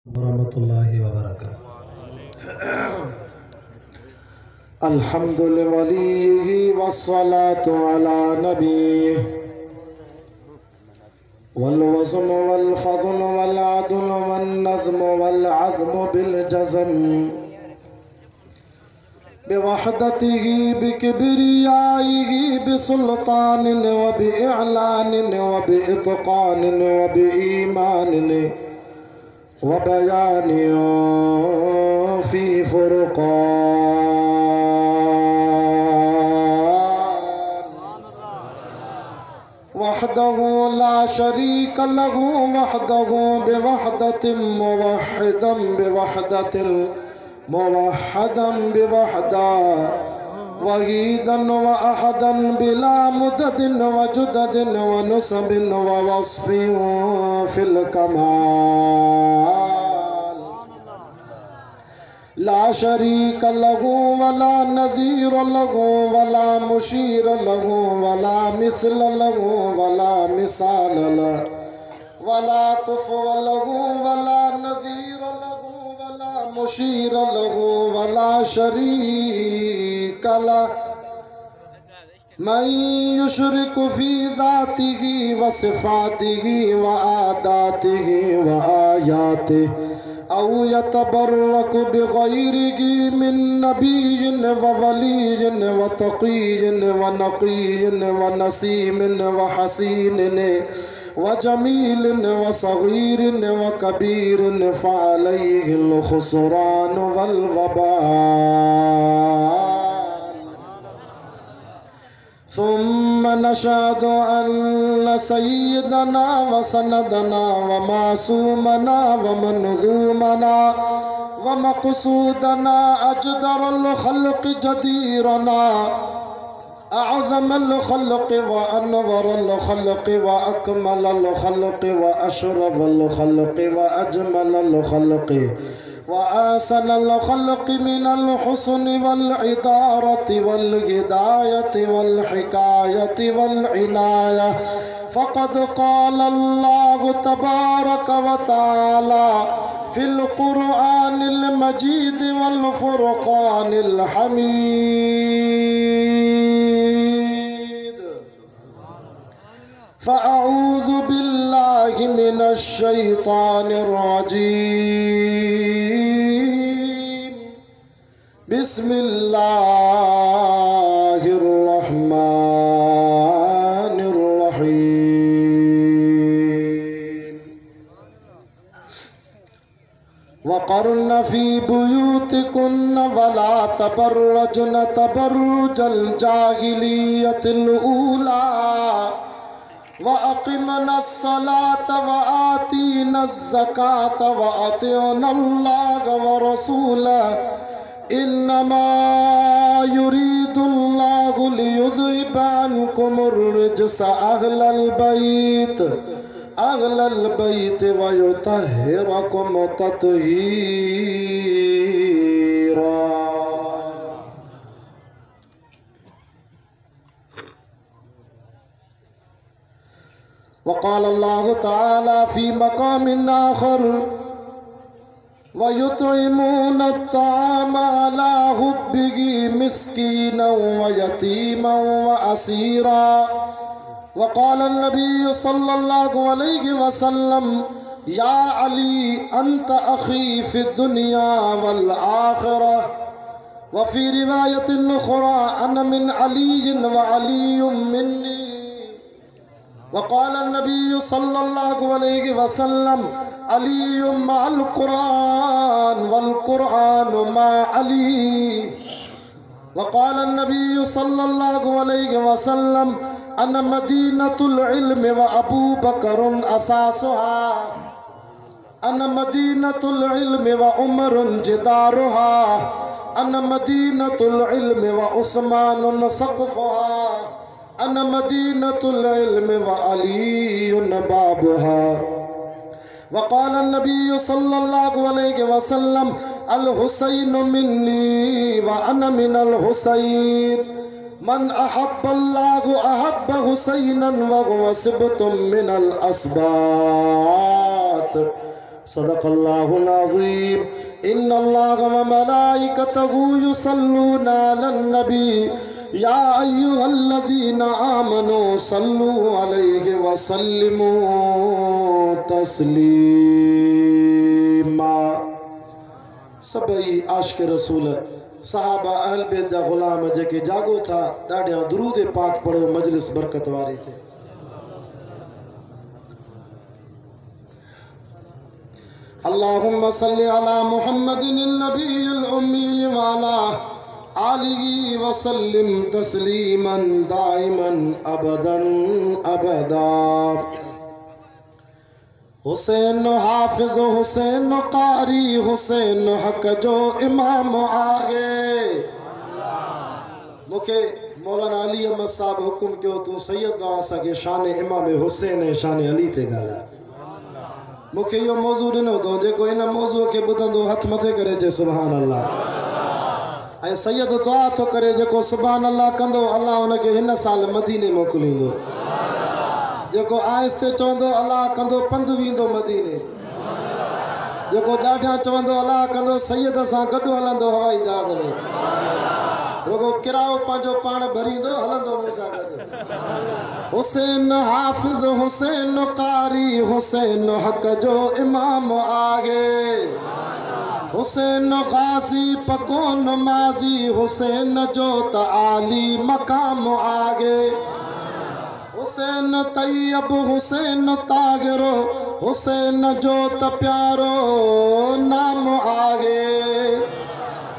ورحمۃ اللہ وبرکاتہ۔ الحمد لولیہ والصلاة علی نبیہ والوزن والفضل والعدل والنظم والعظم بالجزم بوحدته بكبريائه بسلطان وبإعلان وبإتقان وبإيمان وبيان في فرقان وحده لا شريك له وحده بوحدة موحدا بوحدة موحدا بوحدة وحيدا وأحدا بلا مدد وجدد ونسب ووصف في الكمال لا شريك له ولا نظير له ولا مشير له ولا مثل له ولا مثال له ولا كفو له ولا نظير له ولا مشير له ولا شريك له من يشرك في ذاته وصفاته وعاداته وآياته أو يتبرك بغيره من نبي وولي وتقي ونقي ونسيم وحسين وجميل وصغير وكبير فعليه الخسران والوبال ثم نشهد أن سيدنا وسندنا ومعصومنا ومنظومنا ومقصودنا أجدر الخلق جديرنا أعظم الخلق وأنور الخلق وأكمل الخلق وأشرف الخلق وأجمل الخلق وأحسن الخلق من الحسن والعدارة والهداية والحكاية والعناية فقد قال الله تبارك وتعالى في القرآن المجيد والفرقان الحميد فأعوذ بالله من الشيطان الرجيم بسم الله الرحمن الرحيم وقرن في بيوتكن ولا تبرجن تبرج الجاهلية الأولى وأقمنا الصلاة وآتينا الزكاة وأطعنا الله ورسوله إنما يريد الله ليذهب عنكم الرجس أهل البيت ويطهركم تطهيرا وقال الله تعالى في مقام آخر ويطعمون الطعام على حبه مسكينا ويتيما وأسيرا وقال النبي صلى الله عليه وسلم يا علي أنت أخي في الدنيا والآخرة وفي رواية أخرى أنا من علي وعلي مني وقال النبي صلى الله عليه وسلم علي مع القرآن والقرآن مع علي وقال النبي صلى الله عليه وسلم أنا مدينة العلم وأبو بكر أساسها أنا مدينة العلم وعمر جدارها أنا مدينة العلم وعثمان سقفها أنا مدينة العلم وعلي بابها وقال النبي صلى الله عليه وسلم الحسين مني وأنا من الحسين من أحب الله أحب حسينا وهو سبط من الأسباط صدق اللہ العظیم ان اللہ وملائکتہ یصلون علی النبی یا ایہا الذین آمنوا صلوا علیہ وسلموا تسلیما سبئی عاشق رسول صحابہ اہل بیت جا غلام جے جاگو تھا ڈاڑیاں درود پاک پڑھو مجلس برکت واری تھے اللہم صلی علی محمد النبی الامی وعلا آلہ وسلم تسلیما دائما ابدا ابدا حسین حافظ حسین قاری حسین حق جو امام آگے مکھے مولانا علی احمد صاحب حکم کیوں تو سید دعا سکے شان امام حسین شان علی تے گالا مکھے یہ موضوع ڈنو دو جے کو ان موضوع کے بدن دو ہتھ متھے کرے جے سبحان اللہ اے سید دعا تو کرے جے کو سبحان اللہ کندو اللہ ان کے ہن سال مدینے موکلیں دو جو کو آہستے چوندو اللہ کندو پند ویندو مدینے جو کو ڈاڈھا چوندو اللہ کندو سید سان گڈو ہلندو ہوائی جہاز میں رگو کراؤ پانجو پان بھریندو ہلندو موسیٰ گڈ حسین حافظ حسین قاری حسین حق جو امام آگے حسین غازی پکون ماضی حسین جو تعالی مقام آگے حسین طیب حسین طاہر حسین جو پیارو نام آگے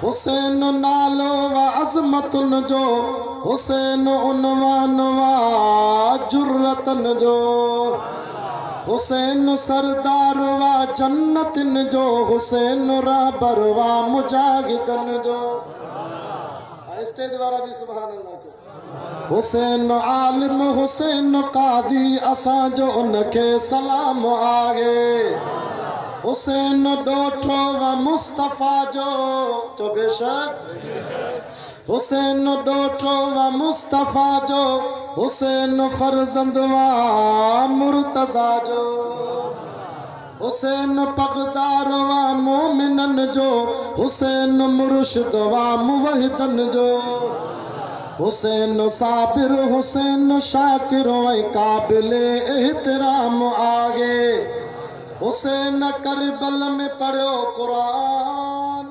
حسین نالو و عظمتن جو حسین عنوان و جرتن جو حسین سردار و جنتن جو حسین رہبر و مجاہدن جو اسٹیج وارا بھی سبحان اللہ کو حسین عالم حسین قاضی اساں جو ان کے سلام آگے حسین ڈوٹھو و مصطفیٰ جو بے شک حسین ڈوٹھو و مصطفیٰ جو حسین فرزند و مرتضیٰ جو حسین پغدار و مومنن جو حسین مرشد و موحدن جو حسین صابر حسین شاکر و قابل احترام آگے حسین کربل میں پڑھو قرآن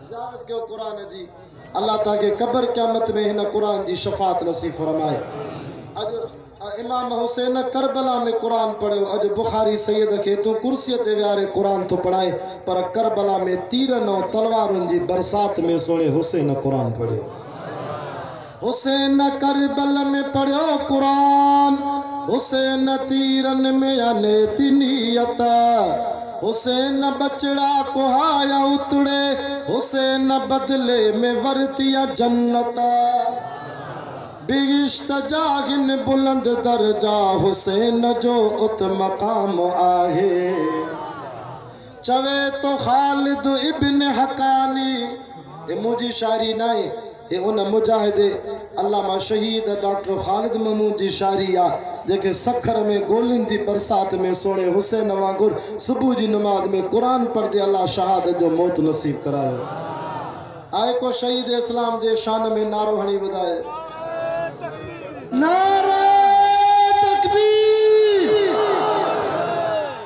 زیارت کے قرآن جی اللہ تاکہ قبر قیامت میں ہنا قرآن جی شفاعت نصیب فرمائے اج امام حسین کربلا میں قرآن پڑھو اج بخاری سید کے تو کرسیت ویارے قرآن تو پڑھائے پر کربلا میں تیرن و تلوارن جی برسات میں سوڑے حسین قرآن پڑھے حسین کربل میں پڑھو قرآن حسین تیرن میں انیتی نیت حسین بچڑا کو ہایا اتڑے حسین بدلے میں ورتیا جنت بگشت جاگن بلند درجہ حسین جو ات مقام آگے چوے تو خالد ابن حقانی یہ مجھے شاعری نائے یہ انہ مجاہد علامہ شہید ڈاکٹر خالد محمود جی شاعریہ جیکے سکھر میں گولن دی برسات میں سوڑے حسین وانگر صبح جی نماز میں قرآن پڑھ دے اللہ شہادت جو موت نصیب کرائے آئے کو شہید اسلام جے شان میں نارو ہنی بدائے نعرہ تکبیر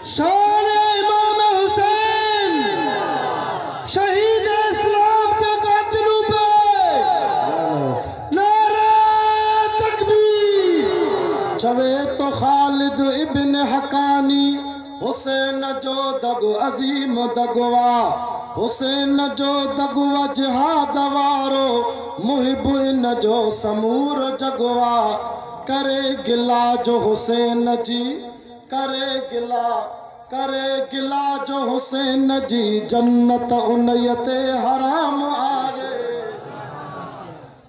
شان امام حسین شہید اسلام کے قاتلوں پہ نعرہ تکبیر چوے تو خالد ابن حقانی حسین جو دگو عظیم دگوا حسین جو دگوا جہاد وارو محب ان جو سمور جگوا کرے گلا جو حسین جی کرے گلا جو حسین جی جنت انیت حرام آگے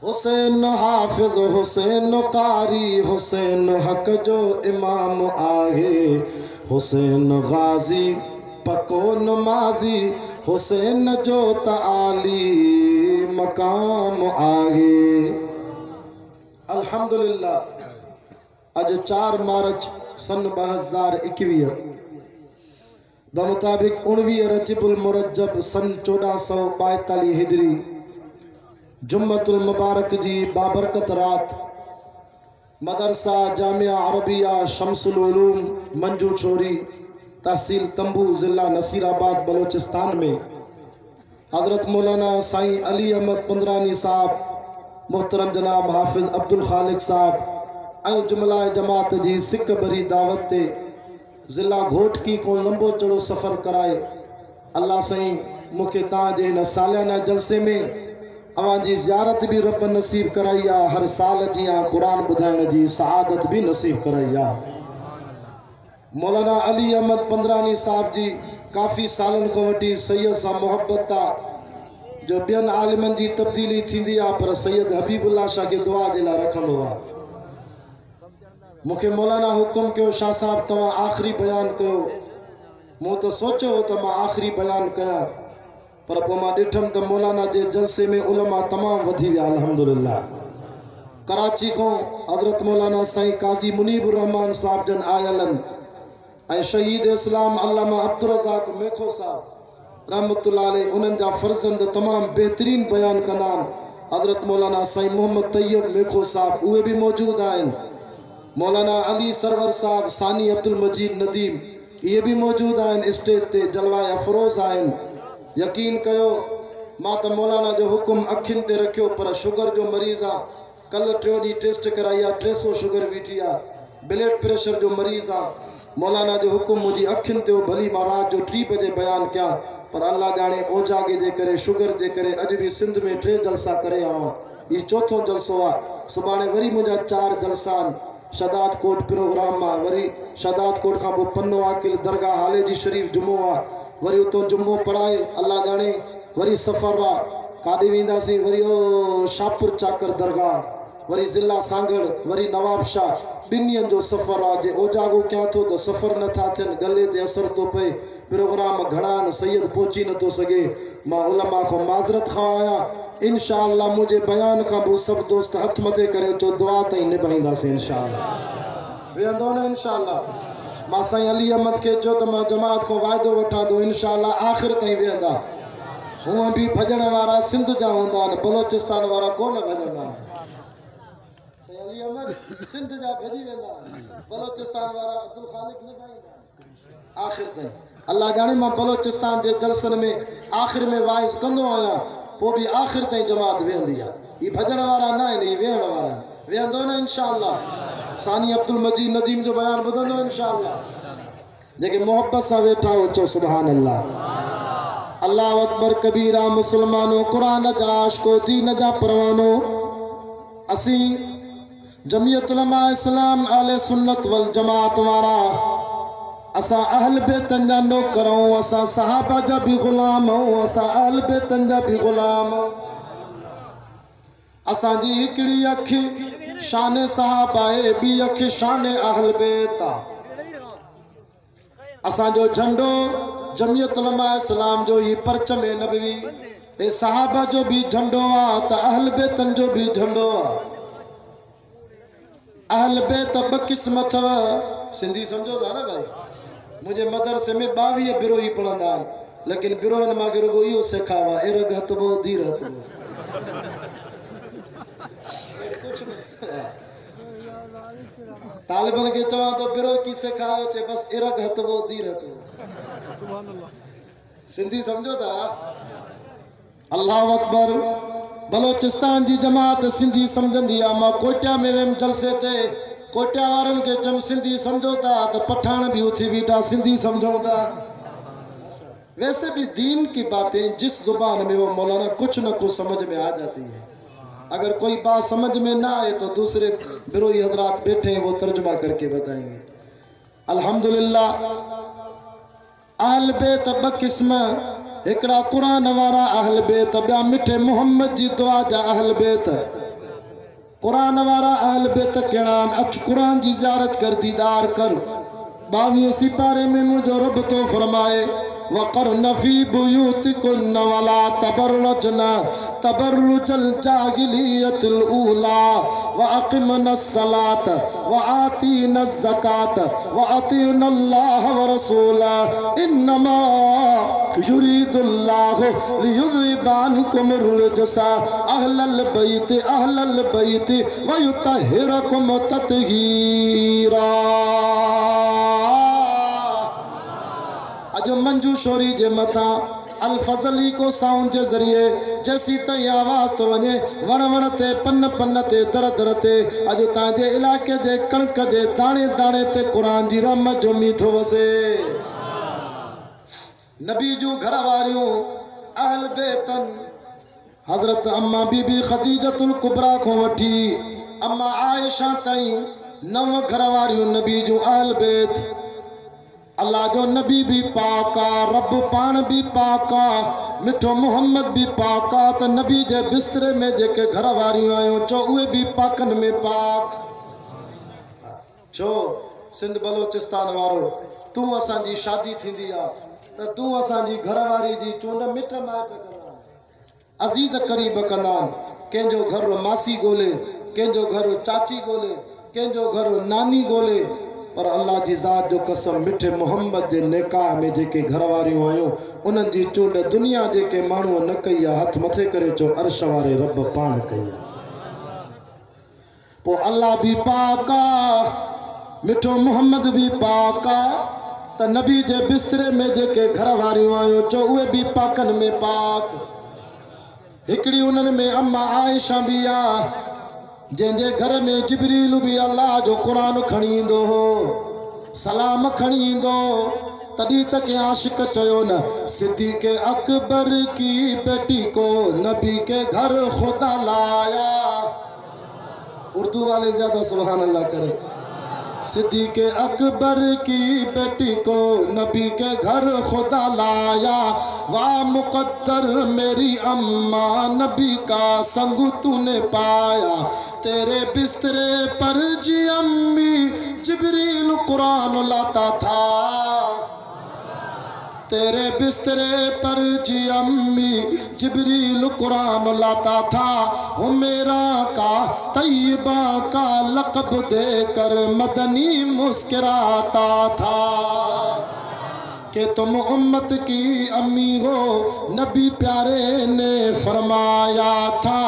حسین حافظ حسین قاری حسین حق جو امام آگے حسین غازی پکون ماضی حسین جو تعالی مقام آگے الحمدللہ اج 4 مارچ سن 2021 बमुताबिक 19 रजबुल मुरज्जब सन 1442 हिजरी जुम्मतुल मुबारक जी बाबरकत रात मदरसा जामिया अरबिया शमसुल उलूम मंजू छोरी तहसील तंबू ज़िला नसीराबाद बलोचिस्तान में हज़रत मौलाना साईं अली अहमद पंद्रानी साहब मोहतरम जनाब हाफिज अब्दुल खालिक साहब ऐं जुमला जमात जी सिक भरी दावत ते ज़िला घोटकी को लंबो चढ़ो सफ़र कराए अल्लाह साईं मूंखे तव्हांजे हिन सालियाना जलसे में अवां जी ज़ियारत भी रब नसीब कराई आहे हर साल जी कुरान ॿुधाइण जी सआदत भी नसीब कराई आहे। मौलाना अली अहमद पंद्रानी साहब जी काफ़ी सालन को वठी सैयद सां मोहब्बत आहे जो ॿियनि आलिमनि जी तब्दीली थींदी आहे पर सैयद हबीबुल्lah शाह खे दुआ जे लाइ रखंदो आहे। मूंखे मौलाना हुकुम कयो शाह साहब तव्हां आख़िरी बयान कयो मूं त सोचियो त मां आख़िरी बयान कयां पर पोइ मां ॾिठमि त मौलाना जे जलसे में उलमा तमामु वधी विया अल्हम्दुलिल्लाह। कराची खां हज़रत मौलाना साईं काज़ी मुनीबुर रहमान साहब जन आयल आहिनि ऐं शहीद इस्लाम अल्लामा अब्दुर्रज़ाक मेखो साहब रहमतुल्लाह अलैह उन्हनि जा फ़र्ज़ंद तमामु बहितरीन बयान कंदा आहिनि। हज़रत मौलाना साईं मोहम्मद तैयब मेखो साहब उहे भी मौजूद आहिनि। मौलाना अली सरवर साहब सानी अब्दुल मजीद नदीम ये भी मौजूद आहिनि स्टेज ते जलवाए अफरोज़ आहिनि। यकीन कयो मां त मौलाना जो हुकुम अखियुनि ते रखियो पर शुगर जो मरीज़ आहे कल 3 ॾींहं टेस्ट कराई आहे 300 शुगर बीठी आहे ब्लड प्रेशर जो मरीज़ आहे मौलाना जो हुकुम मुंहिंजी अखियुनि ते भली मां राति जो 3 बजे बयान कयां पर अल्लाह जाने ओजागे जे करे शुगर जे करे अॼु भी सिंध में 3 जलसा करे आवां ये चौथों जलसो आहे। सुभाणे वरी मुंहिंजा 4 जलसा आहिनि शदात कोट प्रोग्राम मां वरी शदात कोट खां पोइ पन्नो आकिल दरगाह हाले जी शरीफ जुमो आहे वरी उतो जुमो पढ़ाए अल्लाह जाने वरी सफ़र आहे काॾे वेंदासीं वरी ओ शाहपुर चाकर दरगाह वरी ज़िला सांगड़ वरी नवाब शाह 2 ॾींहंनि जो सफ़र आहे जे ओजागो कयां थो त सफ़र नथा थियनि गले ते असर थो पए प्रोग्राम घणा आहिनि सैयद पहुची नथो सघे मां उलमा खां माज़रत खां आहियां इंशाअल्लाह मुझे बयान का वो सब दोस्त हथ मथे करे जो दुआ ताईं निभाईंदासीं इंशाअल्लाह वेंदो न इंशाअल्लाह। मां साईं अली अहमद के चयो त मां जमात को वाइदो वठां थो इंशाअल्लाह आख़िर ताईं वेंदा हूअं भी भॼण वारा सिंध जा हूंदा आहिनि बलोचिस्तान वारा कोन भॼंदा साईं अली अहमद सिंध जा भॼी वेंदा बलोचिस्तान वारा अब्दुल खालिक निभाईंदा आख़िर ताईं। अल्लाह जाने मां बलोचिस्तान जे जलसनि में आख़िर में वाइज़ कंदो आहियां पोइ भी आख़िर ताईं जमात वेंदी आहे ये भॼण वारा न आहिनि ये वेहण वारा आहिनि वेंदो न इंशाअल्लाह। सानी अब्दुल मजीद नदीम जो बयान ॿुधंदो इंशाअल्लाह जेके मोहब्बत सां वेठा हो चो सुभान अल्लाह अल्लाह अकबर कबीरा मुसलमानो कुरान जा आशिको दीन जा परवानो असी जमियत उलमा इस्लाम आले सुन्नत वल जमात वारा असा अहल बेतन जा नौकर असा सहाबा जा भी गुलाम असा अहल बेतन जा भी गुलाम असा जी हिकड़ी अख शान साहब आहे बी अख शान अहल बेत असा जो झंडो जमियत उलमा इस्लाम जो ही परचम नबवी ए साहबा जो भी झंडो आ त अहल बेतन जो भी झंडो आ। अहल बेत 2 क़िस्म अथव सिंधी समझो था ना भाई मुझे मदरसे में 22 बिरोही पढ़ंदा आहिनि लेकिन बिरोहनि मां रुगो इहो सेखारियो आहे इरग हथबो धीर हथबो तालिबन के चवां तो बिरो की सेखारियो चे बस इरग हथबो धीर हथबो सिंधी समझो था। अल्लाह अकबर बलोचिस्तान जी जमात सिंधी समझंदी आहे मां कोटिया में वियमि जलसे ते कोटिया वारन के चम सिंधी समझो था तो पठान भी उठी बीठा सिंधी समझो था। वैसे भी दीन की बातें जिस जुबान में हो मौलाना कुछ न कुछ समझ में आ जाती है अगर कोई बात समझ में ना आए तो दूसरे बिरोही हजरात बैठे हैं वो तर्जुमा करके बताएंगे। अल्हम्दुलिल्लाह अहल बेत 2 क़िस्म एकड़ा कुरान वारा अहल बेत ॿिया मिठे मोहम्मद जी दुआ जा अहल बेत कुरान वारा अहल बेत कहिड़ा अच कुरान जी ज़ियारत कर दीदार कर 22 सिपारे में मुझो रब तो फरमाए वक़रन फ़ी बुयूतिकुन्न वला तबर्रजना तबर्रुजल जाहिलियतिल ऊला व अक़िमनस सलात व आतीनज़ ज़कात व अतीउनल्लाह व रसूलह इन्नमा युरीदुल्लाहु लियुज़हिबा अन्कुमुर रिजसा अहलल बैत व युतहिरकुम तत्हीरा। अजो मंजू शोरी जे मथा अल-फज़ली को साउंड जे ज़रिए जैसी तई आवाज़ तो वने वण वण ते पन पन ते दर दर ते अजो तांजे इलाके जे कणक जे दाणे दाणे ते कुरान जी रहमत जो मीठो वसे। नबी जूं घर वारियूं अहल बेतन हज़रत अम्मा बीबी खदीजतुल कुबरा को वठी अम्मा आयशा ताईं 9 घर वारियूं नबी जूं अहल बेत। अल्लाह जो नबी भी पाका, रब पान भी पाका, मिठो मोहम्मद भी पाका, तो नबी जे बिस्तरे में जेके घर वारियूं आहियूं चो उहे भी पाकन में पाक। छो सिंध बलोचिस्तान वारो तू असांजी शादी थींदी आ त तू असांजी घर वारी जी चूंड मिट माइट कंदा, अजीज करीब कंदा, कंहिंजो घर मासी ॻोल्हे, कंहिंजो घर चाची ॻोल्हे, कंहिंजो घर नानी ॻोल्हे, पर अल्लाह जी ज़ात जो कसम मिठे मोहम्मद जे निकाह में जेके घर वारियूं आहियूं उन्हनि जी चूंड दुनिया जेके माण्हूअ न कई आहे हथ मथे करे चो अर्श वारे रब पाण कई आहे। पोइ अल्लाह भी पाका, मिठो मोहम्मद भी पाका, त नबी जे बिस्तरे में जेके घर वारियूं आहियूं चो उहे भी पाकन में पाक। हिकिड़ी उन्हनि में अम्मा आयशा भी आहे जंहिंजे घर में जिब्रील भी अल्लाह जो कुरान खणी ईंदो हो, सलाम खणी ईंदो। तॾहिं त के आशिक चयो न सिद्दीक़ अकबर की बेटी को नबी के घर खुदा लाया। उर्दू वाले ज्यादा सुभान अल्लाह करे। सिद्दीक़ अकबर की बेटी को नबी के घर खुदा लाया, वाह मुक़द्दर मेरी अम्मा नबी का संग तूने पाया, तेरे बिस्तरे पर जी अम्मी जिब्रील कुरान लाता था, तेरे बिस्तरे पर जी अम्मी जिब्रील कुरान लाता था, हुमेरा का तैयबा का लक़ब देकर मदनी मुस्कुराता था कि तुम उम्मत की अम्मी हो। नबी प्यारे ने फरमाया था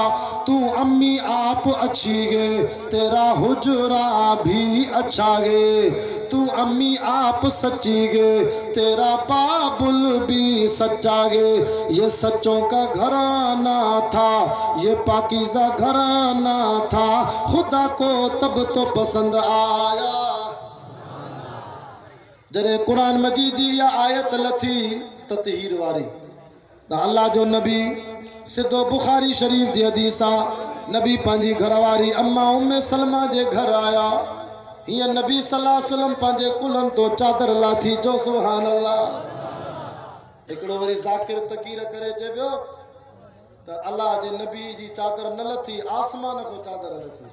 तू अम्मी आप अच्छी है, तेरा हुजरा भी अच्छा है, तू अम्मी आप सच्ची है, तेरा बाबुल भी सच्चा है। ये सच्चों का घराना था, ये पाकीज़ा घराना था, खुदा को तब तो पसंद आया। जरे कुरान मजीद जी या आयत लथी ततहीर वारी त अल्लाह जो नबी सिद्धो बुखारी शरीफ जी हदीस आहे, नबी पंहिंजी घरवारी अम्मा उम्मे सलमा जे घर आया। हीअं नबी सल्लल्लाहु अलैहि वसल्लम पंहिंजे कुलनि तो चादर लाथी, जो सुभान अल्लाह। हिकिड़ो वरी ज़ाकिर तकीर करे चए पियो त अल्लाह जे नबी जी चादर न लथी, आसमान को चादर लथी।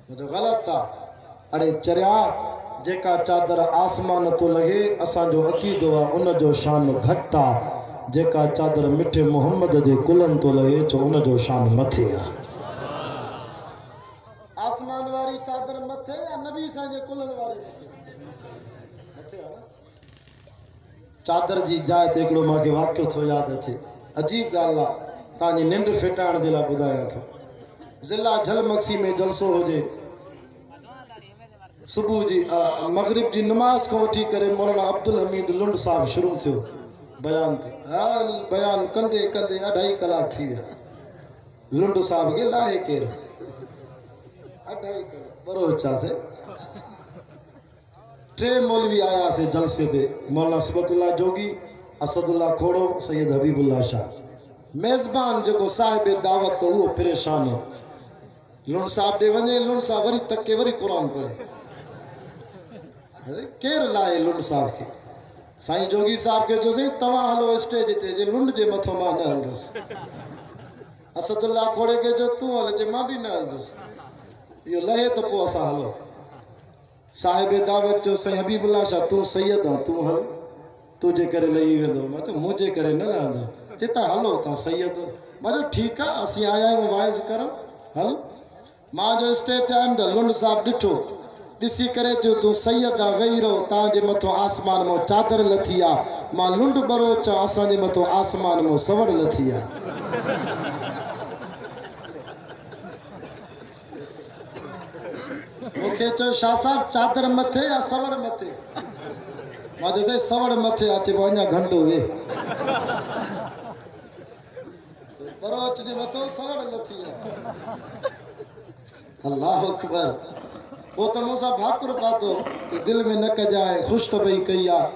मुंहिंजो ग़लति आहे। अड़े चरिया जेका चादर आसमान तो लगे असांजो अक़ीदो आहे उनजो शान घटि आहे, जेका चादर मिठे मोहम्मद जे कुलनि तो लगे छो उनजो शान मथे आहे। आसमान वारी चादर मथे या नबी सां जे कुलनि वारी मथे आहे न। चादर जी जाइ ते हिकिड़ो मूंखे वाक़ियो थो यादि अचे, अजीब ॻाल्हि आहे, तव्हांजी निंड फिटाइण जे लाइ ॿुधायां थो। ज़िला झलमक्सी में जलसो हुजे, सुबुह जी मगरिब जी नमाज को वठी करे मौलाना अब्दुलहमीद लुंड साहब शुरू थियो बयान ते। हाल बयान कंदे कंदे 2.5 कलाक थी विया। लुंड साहब के लाहे केर 2.5 कलाक बरोचा से 3 मौलवी आया से जलसे ते, मौलाना सिबतुल्लाह जोगी, असदुल्लाह खोड़ो, सैयद हबीबुल्lah शाह। मेज़बान जो साहिब दावत तो वो परेशान हो। लुंड साहब दे वने, लुंड साहब वरी तक वरी कुरान पढ़े। केर लाए लुंड साहब के? साईं जोगी साहब के जो सही तवा हलो स्टेज ते जे लुंड जे मथो मां न हलदुस। असदुल्लाह खोड़े के जो तू हल जे मां भी न हलदुस। यो लहे तो पो असा हलो। साहिब दावत जो साईं हबीबुल्lah शाह तू सैयद आ, तू हल। तुझे करे लही वेंदो मां त मुझे करे न लहंदो चिता हलो ता सैयद मां जो ठीकु आहे असीं आया आहियूं वाइज़ करो हल मां जो स्टेज ते आयुमि त लुंड साहब ॾिठो ॾिसी करे जो तूं सैयद आहे वेही रहो तव्हांजे मथां आसमान मां चादर लथी आहे मां लुंड बरो अचां असांजे मथां आसमान मां सवड़ लथी आहे मूंखे चयो शाह साहब चादर मथे या सवड़ मथे मां चयोसि सवड़ मथे अचे पोइ अञा घंटो वेह बरोच जे मथो सवड़ लथी आहे अल्लाह अकबर वो तो मूंसां भाकुर पातो कि दिल में न कजाए ख़ुशि त भई कई आहे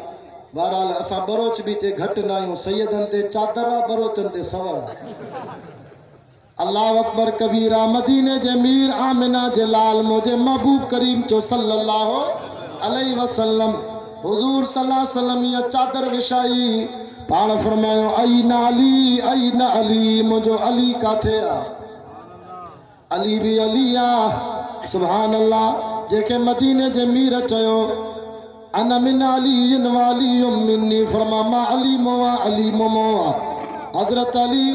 बहरहाल असां बरोच बि जे घटि न आहियूं सैयदनि ते चादर आहे बरोचनि ते सवड़ आहे अल्लाह अकबर कबीरा मदीने जे मीर आमिना जे लाल मुझे महबूब करीम चो सल्लल्लाहु अलैहि वसल्लम हुजूर सल्लल्लाहु अलैहि वसल्लम ये चादर विछाई पाण फरमायो आई न अली मुझो अली काथे आ अली भी अली आ सुभान अल्लाह जेके मदीने जे मीर चयो अना मिन अली वाली मिन्नी फरमा मा अली मोवा हजरत अली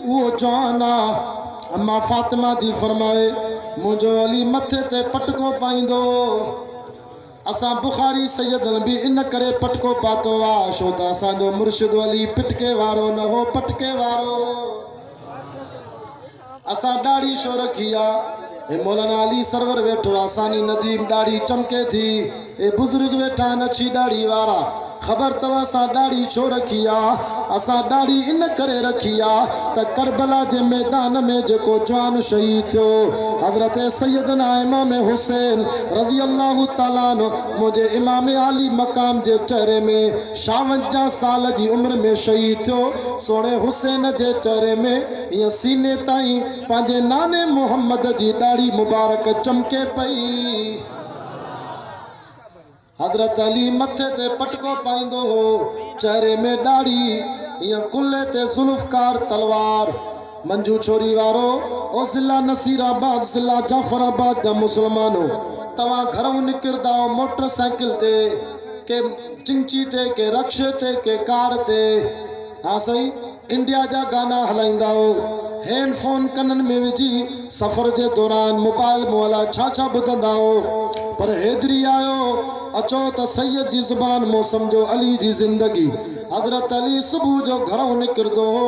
वो जाना अम्मा फातिमा दी फरमाए मुझो अली मथे ते पटको पाइंदो असां बुखारी सैयदन भी इन करे पटको पातो आ छो त असांजो मुर्शिद अली पिटके वारो न हो पटके वारो असां दाढ़ी छो रखी आ ए मौलाना अली सरवर वेठो असानी ندیم दाढ़ी चमके थी ए बुजुर्ग वेठा न छी दाढ़ी वारा खबर तव असां दाढ़ी छो रखी आ असां दाढ़ी इन करे रखी आ त करबला जे मैदान में जेको जवान शहीद थियो हजरत सैयदना इमाम हुसैन रज़ी अल्लाह ताला अन्हु मुझे इमाम आली मकाम जे चेहरे में 52 साल जी उम्र में शहीद थियो सोने हुसैन जे चेहरे में ये सीने ताईं पंहिंजे नाने मोहम्मद जी दाढ़ी मुबारक चमके पई हजरत अली मथे ते पटको पाइंदो हो चेहरे में दाढ़ी या कुल्ले ते जुल्फकार तलवार मंजू छोरी वारो ओ जिला नसीराबाद जिला जाफराबाद दा मुसलमानो तवा घरों निकिरदा मोटरसाइकिल ते के चिंची ते के रक्शे ते के कार ते हाँ सही इंडिया जा गाना हलाइंदा हो हैंडफोन कनन में विझी सफर जे दौरान मोबाइल मोला छा बुधंदा हो पर हेदरी आयो अचो त सैयद जी ज़ुबान मो समझो अली जी जिंदगी हजरत अली सुबह जो घरों निकिरदो हो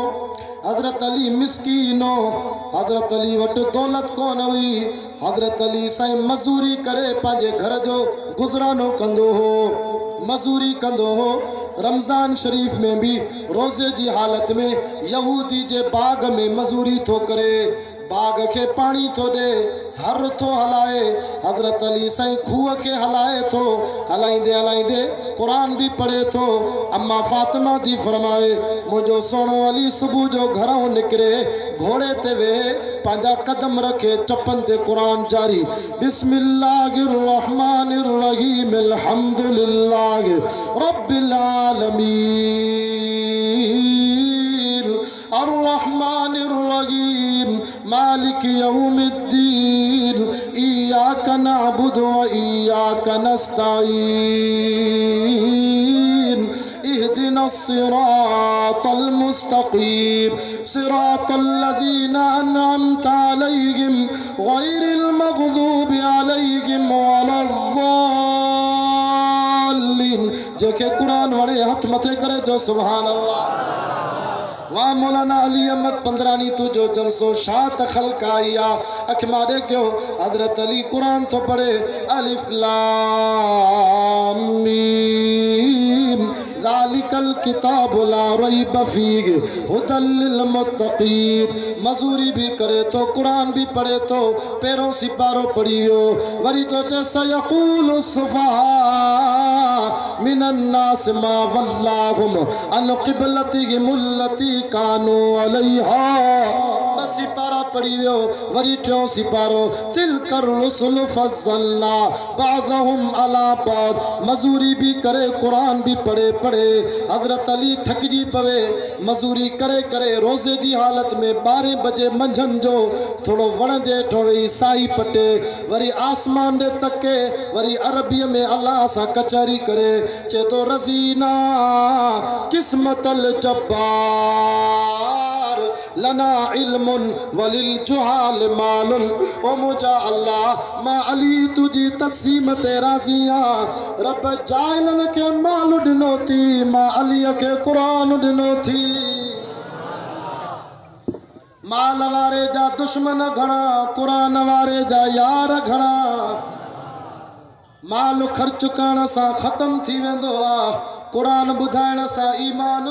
हजरत अली मिस्कीनो हजरत अली वट दौलत कोन हुई हजरत अली साईं मजूरी करे पंहिंजे घर जो गुज़रानो कंदो हो मजूरी कंदो हो रमज़ान शरीफ में भी रोज़े जी हालत में यहूदी जे बाग में मजूरी थो करे बाग के पानी थो दे हर थो हलाए हजरत अली साईं खूह के हलाए थो हलाइंदे हलाइंदे कुरान भी पढ़े थो अम्मा फातिमा दी फरमाए मुझो सोनो अली सुबह जो घरों निकरे घोड़े ते वे पंहिंजा कदम रखे चपन ते कुरान जारी बिस्मिल्लाहिर्रहमानिर्रहीम अल्हम्दुलिल्लाहि रब्बिल आलमीन अर्रहमानिर्रहीम मालिक यौमिद्दीन इय्याका नअबुदु व इय्याका नस्तईन इहदिनस सिरातल मुस्तकीम सिरातल लज़ीना अनअमता अलैहिम गैरिल मग़ज़ूबि अलैहिम वलज़्ज़ालिन जेके कुरान वड़े हथ मथे करे जो सुभान अल्लाह वाह मौलाना अली अहमद पंद्रानी तुझो जलसो शाह तखल काया अखमारे क्यों हजरत अली कुरान तो पढ़े अलिफ लाम मीम ज़ालिकल किताबु ला रैब फीहि हुदल लिल मुत्तक़ीन मजूरी भी करे तो कुरान भी पढ़े तो पैरों सिपारो पढ़ियो वरी तो जैसा यक़ूलु सुफ़हा मिनन नास मा वल्लाहुम अन क़िबलतिहिम अल्लती कानू अलैहा بس سپارہ پڑھی ویو وری ٹیوں سپارو تلک الرسل فضلنا بعضهم على بعض مزوری بھی کرے قرآن بھی پڑھے حضرت علی تھک جی پوے مزوری کرے روزے جی حالت میں 12 بجے منجھن جو تھوڑو وڑن جے ٹھوئی سائی پٹے وری آسمان دے تکے وری عربی میں اللہ سا کچاری کرے چے تو رزینا قسمت الجبار لنا علم وللجہال مال او مجھا اللہ ما علی تجھی تقسیم تیرازیاں رب جائلن کے مال ڈنو تھی ما علی کے قرآن ڈنو تھی مال وارے جا دشمن گھنا قرآن وارے جا یار گھنا مال خرچ کرن سا ختم تھی ویندو قرآن بدھائن سا ایمان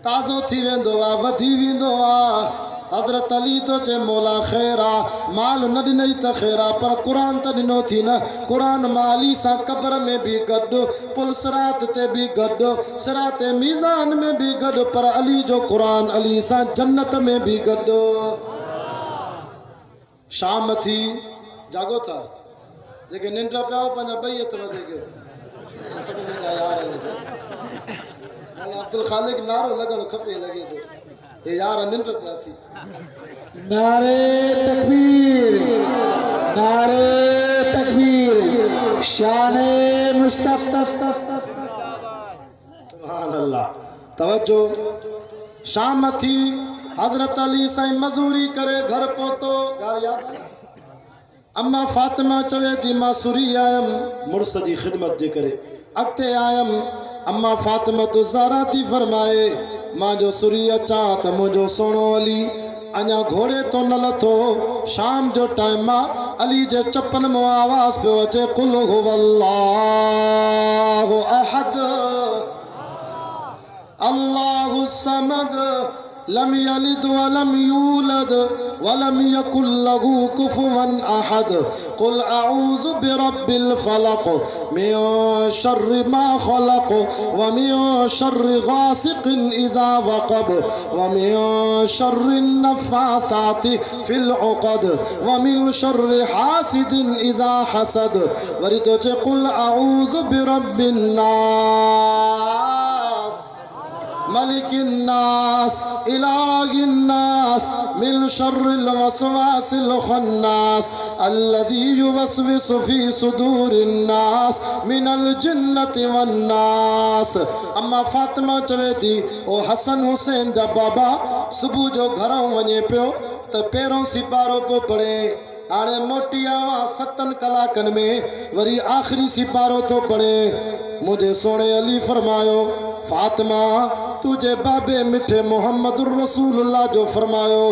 تازو تھی ویندو ودھی ویندو حضرت علی تو چے مولا خیرہ مال نہ ڈنئی تا خیرہ پر قرآن تا ڈنو تھی نا قرآن مالی سا قبر میں بھی گڈ پل سرات تے بھی گڈ سرات میزان میں بھی گڈ پر علی جو قرآن علی سا جنت میں بھی گڈ شام تھی جاگو تھا دیکھیں ننڈا پیاؤ پنجا بیت ودے گئے سب میں جا یار ہے عبدالخالق نارو لگن کھپے لگے دے یہ یار ننڈا پیا تھی نعرے تکبیر شان مصطفیٰ سبحان اللہ توجہ شام تھی حضرت علی سائیں مزوری کرے گھر پوتو گھر یاد اما فاطمہ چوے دی ماں سوری آئیم مرس دی خدمت دے کرے اگتے آئیم اما فاطمہ تو زارا تھی فرمائے ماں جو سوری اچانت مجھو سونو علی انیا گھوڑے تو نلتو شام جو ٹائم ماں علی جے چپن مو آواز پہ وچے قل هو اللہ احد اللہ الصمد لم يلد ولم يولد ولم يكن له كفوا أحد قل أعوذ برب الفلق من شر ما خلق ومن شر غاسق إذا وقب ومن شر النفاثات في العقد ومن شر حاسد إذا حسد وريتو قل أعوذ برب الناس ملك الناس إله الناس من شر الوسواس الخناس الذي يوسوس في صدور الناس من الجنة والناس اما فاطمہ چوے تھی او حسن حسین دا بابا صبح جو گھروں ونے پیو تو پیروں سپاروں پہ پڑے آنے موٹی آواں 7 کلاکن میں وری آخری سپاروں تو پڑے مجھے سونے علی فرمایو فاطمہ تجھے بابے مٹھے محمد الرسول اللہ جو فرمایو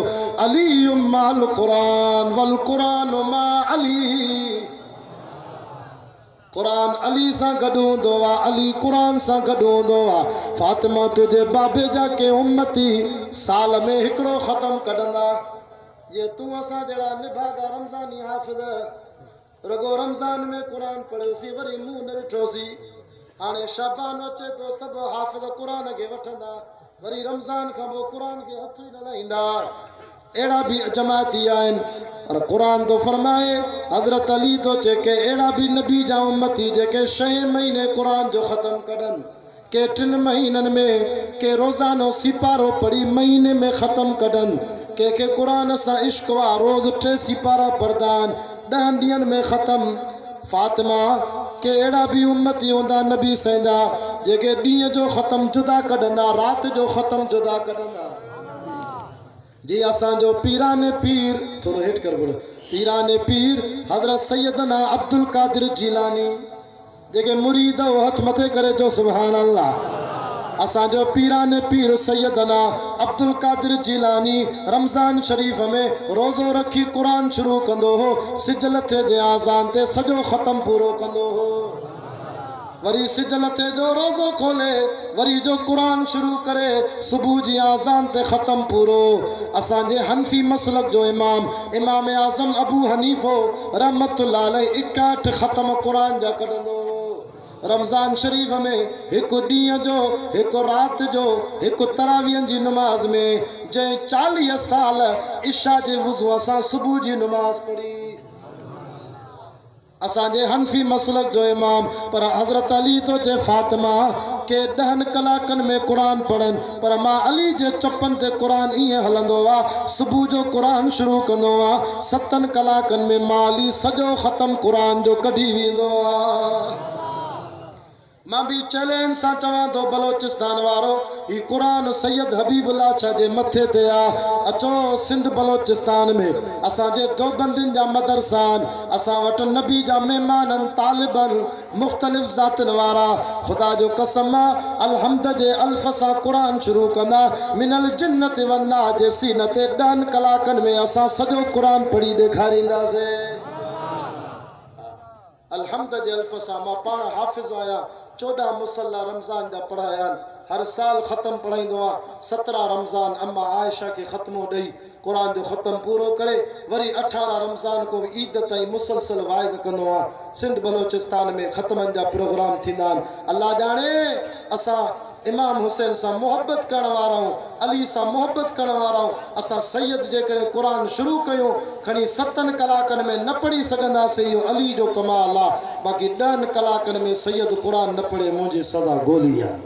علی مع القرآن والقرآن مع علی قرآن علی سا گڈوں دوا علی قرآن سا گڈوں دوا فاطمہ تجھے بابے جا کے امتی سال میں ہکڑو ختم کڈندا یہ تو اسا جڑا نبھاگا رمضانی حافظ رگو رمضان میں قرآن پڑھے اسی وری منہ نہ ڈٹھو سی آنے شابان وچے تو سب حافظ قرآن کے وٹھندا وری رمضان کا وہ قرآن کے ہتھ ہی نہ لائندا ایڑا بھی جماعتی آئین اور قرآن تو فرمائے حضرت علی تو چے کہ ایڑا بھی نبی جا امتی جے کہ 6 مہینے قرآن جو ختم کرن کہ 3 مہینن میں کہ روزانو سپارو پڑی مہینے میں ختم کرن کہ قرآن سا عشقوا روز 3 سپارہ پڑھدان 10 ڈین میں ختم فاطمہ کہ ایڑا بھی امتی ہوندا نبی سیندا جے کہ ڈین جو ختم جدا کڈندا رات جو ختم جدا کڈندا جی اسان جو پیران پیر تھوڑا ہٹ کر بولو پیران پیر حضرت سیدنا عبدالقادر جیلانی جے کہ مرید و ہتھ متھے کرے جو سبحان اللہ اسان جو پیران پیر سیدنا عبدالقادر جیلانی رمضان شریف میں روزو رکھی قرآن شروع کندو ہو سجلتے جے آزان تے سجو ختم پورو کندو ہو وری سجلتے جو روزو کھولے وری جو قرآن شروع کرے صبح جی آزان تے ختم پورو اسان جے حنفی مسلک جو امام اعظم ابو حنیفو رحمت اللہ علیہ 61 ختم قرآن جا کڈندو रमज़ान शरीफ में एक ॾींहं जो एक रात जो एक तरावीह जी नमाज में जंहिं 40 साल इशा जे वुज़ू सां सुबुह जी नमाज पढ़ी। असांजे हनफी मसलक जो इमाम पर हज़रत अली तो जे फातिमा के 10 कलाकनि में क़ुरान पढ़नि, पर मां अली जे चपनि ते क़ुरान ईअं हलंदो आहे। सुबुह जो क़ुरान शुरू कंदो आहे, 7 कलाकनि में मां अली सॼो ख़तम क़ुरान जो कढी वेंदो आहे। मां भी चैलेंज सां चवां थो बलोचिस्तान वारो ही क़ुरान सैयद हबीबुल्lah छा जे मथे ते आहे। अचो सिंध बलोचिस्तान में असांजे दोबंदिन जा मदरसा आहिनि, असां वटि नबी जा महिमान तालिबन मुख़्तलिफ़ ज़ातिन वारा। ख़ुदा जो कसम आहे अलहम्द जे अल्फ़ सां क़ुरान शुरू कंदा मिनल जिन्नत वन्ना जे सीन ते 10 कलाकनि में असां सॼो क़ुरान पढ़ी ॾेखारींदासीं। अलहम्द जे अल्फ़ सां मां पाण हाफ़िज़ आहियां। 14 मुसल्ला रमज़ान जा पढ़ाया आहिनि, हर साल ख़त्म पढ़ाईंदो आहियां। 17 रमज़ान अम्मा आयशा खे ख़त्मो ॾेई क़ुरान जो ख़त्म पूरो करे वरी 18 रमज़ान को ईद ताईं मुसलसल वाइज़ कंदो आहियां। सिंध बलोचिस्तान में ख़त्मनि जा प्रोग्राम थींदा आहिनि। अल्लाह ॼाणे असां इमाम हुसैन सां मोहब्बत करण वारा आहियूं, अली सां मोहब्बत करण वारा आहियूं। असां सैयद जे करे क़ुरान शुरू कयूं, खणी 7 कलाकनि में न पढ़ी सघंदासीं, इहो अली जो कमाल आहे। बाक़ी 10 कलाकनि में सैयद क़ुरान न पढ़े मुंहिंजी सदा गोली आहे।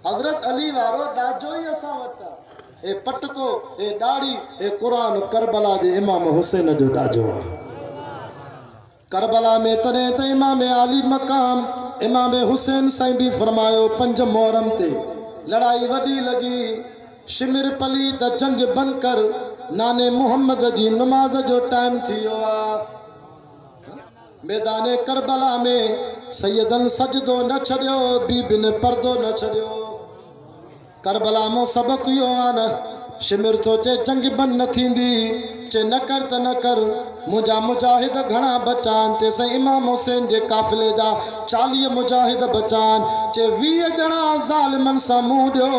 हज़रत अली वारो ॾाजो ई असां वटि आहे। ए पटको ए ॾाढ़ी ए क़ुरान करबला जे इमाम हुसैन जो ॾाजो आहे। करबला में तॾहिं त इमाम आली मक़ाम इमाम हुसैन साईं भी फरमायो 5 मुहर्रम ते लड़ाई वॾी लॻी, शिमिर पली त जंग बंदि कर, नाने मोहम्मद जी नमाज़ जो टाइम थी वियो आहे। मैदान करबला में सैयदन सजदो न छॾियो, बीबिन पर्दो न छॾियो। करबला मो सबक़ इहो आहे न, शिमिर थो चए जंग बंदि न थींदी, चे न कर त न कर, मुंहिंजा मुजाहिद घणा बचा आहिनि। चए साईं इमाम हुसैन जे काफ़िले जा 40 मुजाहिद बचा आहिनि। चे 20 ॼणा ज़ालिमनि सां मुंहुं ॾियो,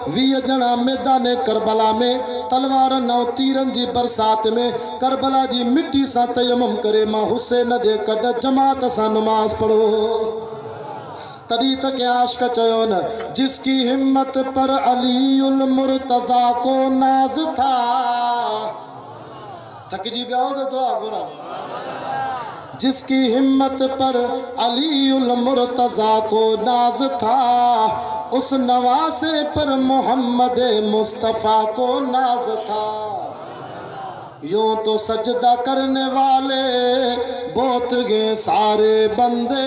20 ॼणा मैदान करबला में तलवारनि ऐं तीरनि जी बरसात में करबला जी मिट्टी सां तयम्मुम करे मां हुसैन जे कॾ जमात सां नमाज़ पढ़ो। तॾहिं त के आशिक़ चयो न, जिसकी हिम्मत पर अलीउल मुर्तज़ा को नाज था। थकजी पिया हो तो दुआ घुरा। जिसकी हिम्मत पर अलीउल मुर्तज़ा को नाज था, उस नवासे पर मोहम्मद मुस्तफ़ा को नाज था। यूं तो सजदा करने वाले बहुत गए सारे बंदे,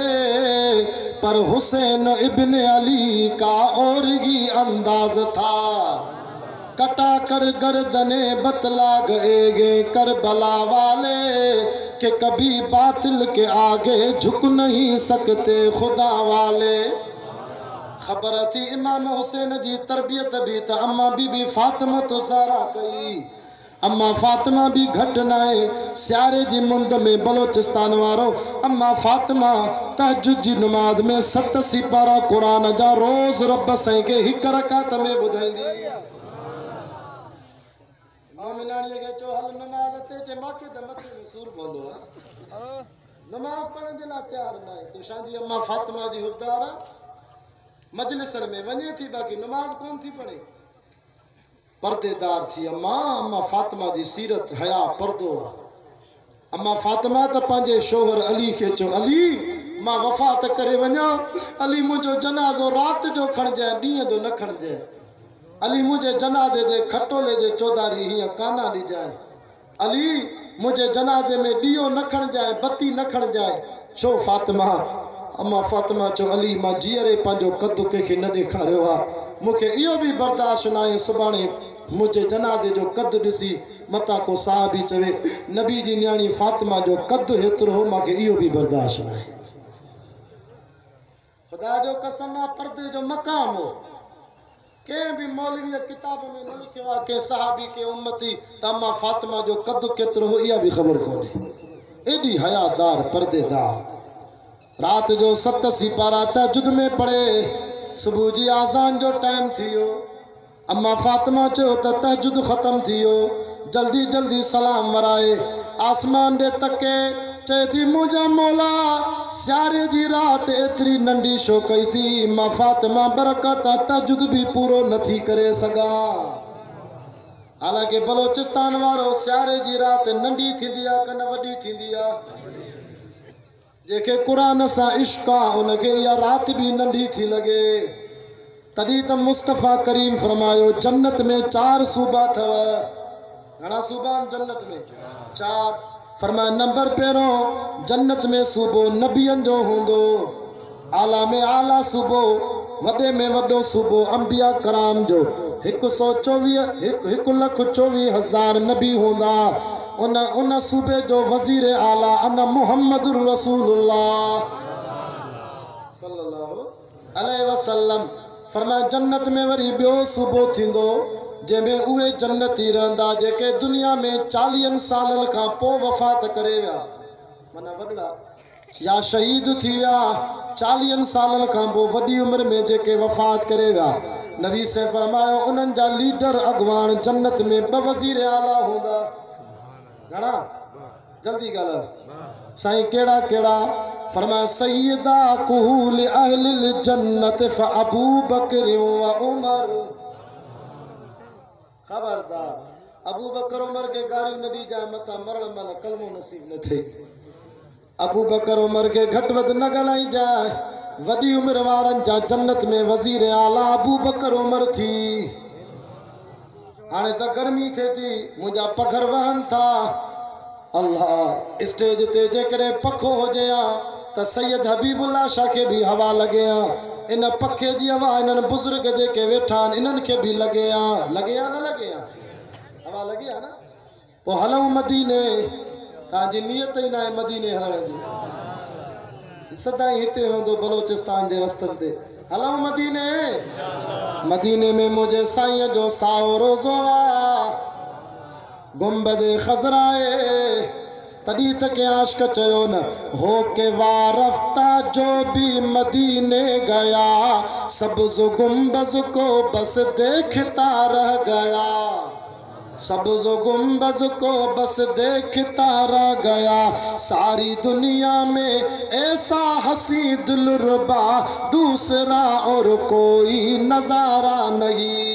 पर हुसैन इब्न अली का और ही अंदाज था। कटा कर गर्दने बतला गए करबला वाले, कि कभी बातिल के आगे झुक नहीं सकते खुदा वाले। खबर थी इमाम हुसैन जी तरबियत भी त अम्मा बीबी फातिमा तो सारा कई। अम्मा फातिमा भी घट न आहे, सियारे जी मुंद में बलोचिस्तान वारो अम्मा फातिमा तहज्जुद जी नमाज में 7 सिपारा क़ुरान जा रोज़ रब साईं खे 1 रकात में ॿुधाईंदी। मोमिनाणीअ खे चयो हल नमाज ते, चे मांखे त मथे में सूर पवंदो आहे, नमाज पढ़ण जे लाइ तयारु न आहे। तो शांजी अम्मा फातिमा जी हुबदार आहे, मजलिसनि में वञे थी, बाक़ी नमाज कोन थी पढ़े। पर्देदार थी अम्मा फातिमा जी सीरत हया पर्दो आहे। अम्मा फातिमा त पंहिंजे शोहर अली खे चयो, अली मां वफ़ात करे वञा, अली मुंहिंजो जनाज़ो राति जो खणजांइ, ॾींहं जो न खणजांइ। अली मुंहिंजे जनाज़े जे खटोले जे चौधारी हीअं काना ॾिजांइ। अली मुंहिंजे जनाज़े में ॾीओ न खणजांइ, बत्ती न खणजांइ। छो फातिमा? अम्मा फातिमा चयो, अली मां जीअरे पंहिंजो कद कंहिंखे न ॾेखारियो आहे, मूंखे इहो बि बर्दाश्त न आहे सुभाणे मुझे जनाज़े जो कद ॾिसी मता को साहबी चवे नबी जी न्याणी फातिमा जो कद हेतिरो हो, मूंखे इहो बि बर्दाश्त न आहे। ख़ुदा जो कसम आहे पर्दे जो मक़ाम हो। कंहिं बि मौलवीअ किताब में न लिखियो आहे के साहबी के उम्मती त अम्मा फातिमा जो कद केतिरो हो, इहा बि ख़बर कोन्हे। एॾी हयादार पर्देदार। राति जो 7 सिपारा तहज्जुद में पढ़े, सुबुह जी आज़ान जो टाइम थी वियो। अम्मा फातिमा चयो त तहज्जुद ख़त्म थी वियो, जल्दी जल्दी सलाम वराए आसमान ॾे तके, चए थी मुंहिंजा मौला सियारे जी रात एतिरी नंढी छो कई थी मां फातिमा बरकत तजुद भी पूरो नथी करे सघां। हालांकि बलोचिस्तान वारो सियारे जी रात नंढी थींदी आहे कन वॾी थींदी आहे। जेके क़ुरान सां इश्क़ आहे उनखे इहा राति भी नंढी थी लॻे। तॾहिं त मुस्तफ़ा करीम फरमायो जन्नत में 4 सूबा अथव। घणा सूबा आहिनि जन्नत में? 4। फरमाया नंबर पहिरों जन्नत में सूबो नबियनि जो हूंदो, आला में आला सूबो, वॾे में वॾो सूबो अंबिया कराम जो। 1,24,000 नबी हूंदा। उन सूबे जो वज़ीर आला अना मुहम्मद रसूलुल्लाह सल्लल्लाहु अलैहि वसल्लम। फरमाया जन्नत में वरी ॿियो सूबो थींदो जंहिंमें उहे जन्नती रहंदा जेके दुनिया में 40 सालनि खां पोइ वफ़ात करे विया, माना वॾड़ा या शहीद थी विया 40 सालनि खां पोइ वॾी उमिरि में जेके वफ़ात करे विया। नबी से फरमायो उन्हनि जा लीडर अॻवान जन्नत में 2 वज़ीर आला हूंदा। घणा? जल्दी ॻाल्हि साईं कहिड़ा कहिड़ा? फरमाया सैयदा कुल अहलिल जन्नत फ अबू बकर व उमर। खबरदार अबू बकर उमर के गारियूं न ॾिजांइ मथां मरण महिल कलमो नसीब न थिए। अबू बकर उमर के घट वध न ॻाल्हाइजांइ। वॾी उमिरि वारनि जा जन्नत में वज़ीर आला अबू बकर उमर थी। हाणे त गर्मी थिए थी मुंहिंजा पघर वहनि था। अल्लाह स्टेज ते जेकॾहिं पखो हुजे हा त सैयद हबीबुल्lah शाह के भी हवा लगे हा। इन पखे जी हवा इन्हनि बुज़ुर्ग जेके वेठा आहिनि इन्हनि खे भी लगे हा। लगे हा न लगे हा? हवा लगे हा न? पोइ हलूं मदीने। तव्हांजी नियत ई न आहे मदीने हलण जी। सदाईं हिते हूंदो बलोचिस्तान जे रस्तनि ते। हलूं मदीने। मदीने में मुंहिंजे साईं जो साओ रोज़ो आहे गुंबद खज़राए। तॾहिं त के आशिक़ चयो न हो के वारफ्ता जो भी मदीने गया सब्ज़ गुंबज़ को बस देखता रह गया। सब्ज़ गुंबज़ को बस देखता रह गया। सारी दुनिया में ऐसा हसी दिलरुबा दूसरा और कोई नज़ारा नहीं।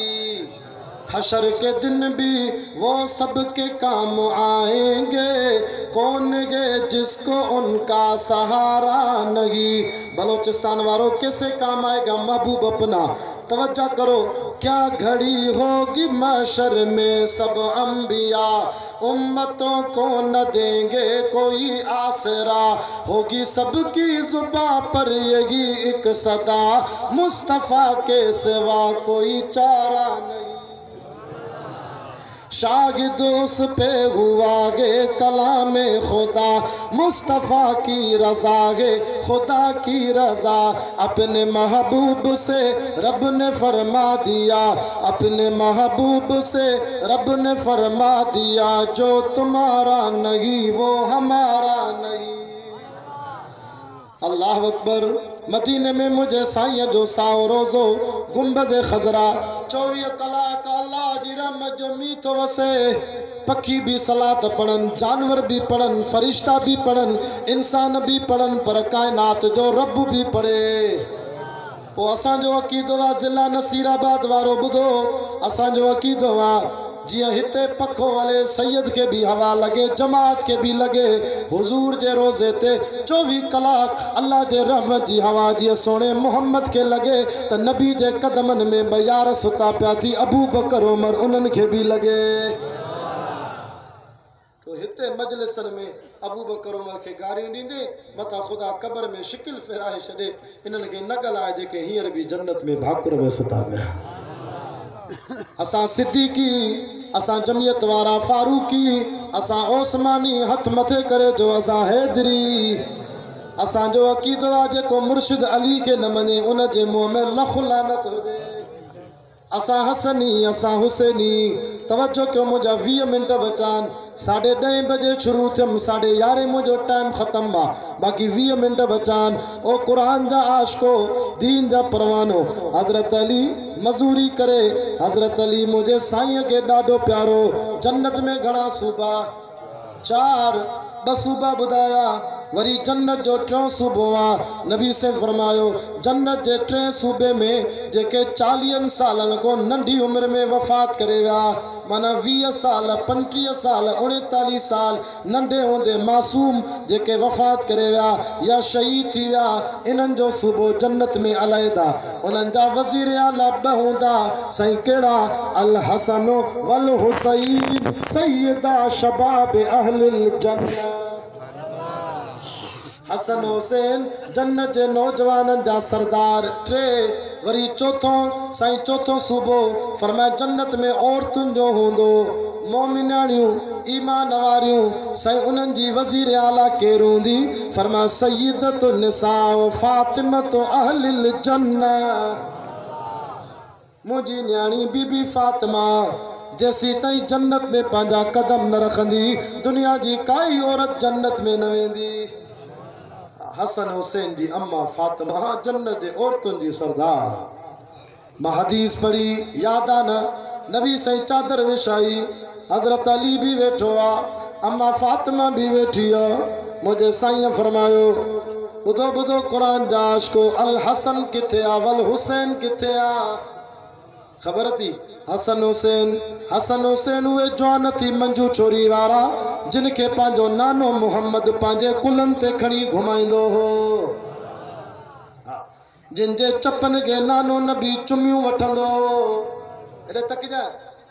हशर के दिन भी वो सबके काम आएंगे कौन गे जिसको उनका सहारा नहीं। बलोचिस्तान वालों कैसे काम आएगा महबूब अपना? तवज्जो करो। क्या घड़ी होगी महशर में सब अंबिया उम्मतों को न देंगे कोई आसरा। होगी सबकी जुबां पर यही एक सदा मुस्तफ़ा के सिवा कोई चारा नहीं। शागिद उस पे हुआ गे कलाम खुदा मुस्तफ़ा की रज़ा गे खुदा की रज़ा। अपने महबूब से रब ने फरमा दिया अपने महबूब से रब ने फरमा दिया जो तुम्हारा नहीं वो हमारा नहीं। अल्लाह अकबर। मदीने में मुझे साईं जो साओ रोज़ो गुंबद खज़रा 24 कलाक अल्लाह जी रहमत जो मीठो वसे। पखी भी सलात पढ़न, जानवर भी पढ़न, फरिश्ता भी पढ़न, इंसान भी पढ़न, पर कायनात जो रब भी पढ़े। पोइ असांजो अक़ीदो आहे ज़िला नसीराबाद वारो ॿुधो। असांजो अक़ीदो आहे जियां हिते पखो वाले सैयद के भी हवा लगे जमात के भी लगे हुजूर जे रोज़े ते 24 कलाक अल्लाह जे रहमत जी हवा जी सोने मोहम्मद के लगे त नबी जे कदमन में बयार सुता पिया थी अबू बकर उमर उन्हनि के भी लगे। तो हिते मजलिसन में अबू बकर उमर के गारियूं ॾींदे मथां ख़ुदा क़बर में शिकिल फेराए छॾे। इन्हनि खे न ॻाल्हाए जेके हींअर भी जन्नत में भाकुर में सुता पिया। असां सिद्दीकी असां जमियत वारा फारूकी असां ओस्मानी हथ मथे करे जो असां हैदरी। असांजो अक़ीदो आहे जेको मुर्शिद अली के न मञे उन जे मुंहं में लख लानत हुजे। असां हसनी असां हुसैनी। तवज्जो कयो मुंहिंजा 20 मिंट बचान। 10:30 बजे शुरू थियम 11:30 मुझो टाइम ख़त्म बा बाकी 20 मिनट बचान। ओ कुरान जा आशिको दीन जा परवानो हज़रत अली मजूरी करे। हज़रत अली मुझे साईं के ॾाढो प्यारो। जन्नत में घणा सूबा 4 बसूबा बुधाया वरी जन्नत जो टियों सूबो आ नबी से फरमायो जन्नत जे टे सूबे में जेके 40 सालन को नंढी उम्र में वफ़ात करे विया माना 20 साल 35 साल 39 साल नंढे होंदे मासूम जेके वफ़ात करे विया या शहीद थी विया इन्हनि जो सूबो जन्नत में अलहदा उन्हनि जा वज़ीर आला ब हूंदा साईं कहिड़ा अल हसन वल हुसैन सैयदा शबाब अहलिल जन्नत हसन हुसैन जन्नत जे नौजवाननि जा सरदार टे वरी चौथों साईं चौथों सूबो फरमाए जन्नत में औरतुनि जो हूंदो मोमिनाणियूं ईमान वारियूं साईं उन्हनि जी वज़ीर आला केर हूंदी फरमाए सय्यदतु निसाउ फातिमतु अहलिल जन्नत मुंहिंजी न्याणी बीबी फातिमा जैसी ताईं जन्नत में पंहिंजा कदम न रखंदी दुनिया जी काई औरत जन्नत में न वेंदी हसन हुसैन जी अम्मा फातिमा जन्नत जे औरतुनि जी सरदार मां हदीस पढ़ी याद आ न नबी साईं चादर विछाई हज़रत अली भी वेठो आ अम्मा फातिमा भी वेठी आ मुंहिंजे साईं फरमायो ॿुधो ॿुधो क़ुरान जा आशिको अल हसन किथे आ वल हुसैन किथे आ ख़बर थी हसन हुसैन उहे जवान थी मंजू छोरी वारा जिन खे पंहिंजो नानो मोहम्मद पंहिंजे कुलनि ते खणी घुमाईंदो हो जिन जे चपन खे नानो नबी चुमियूं वठंदो हो एॾे तकजा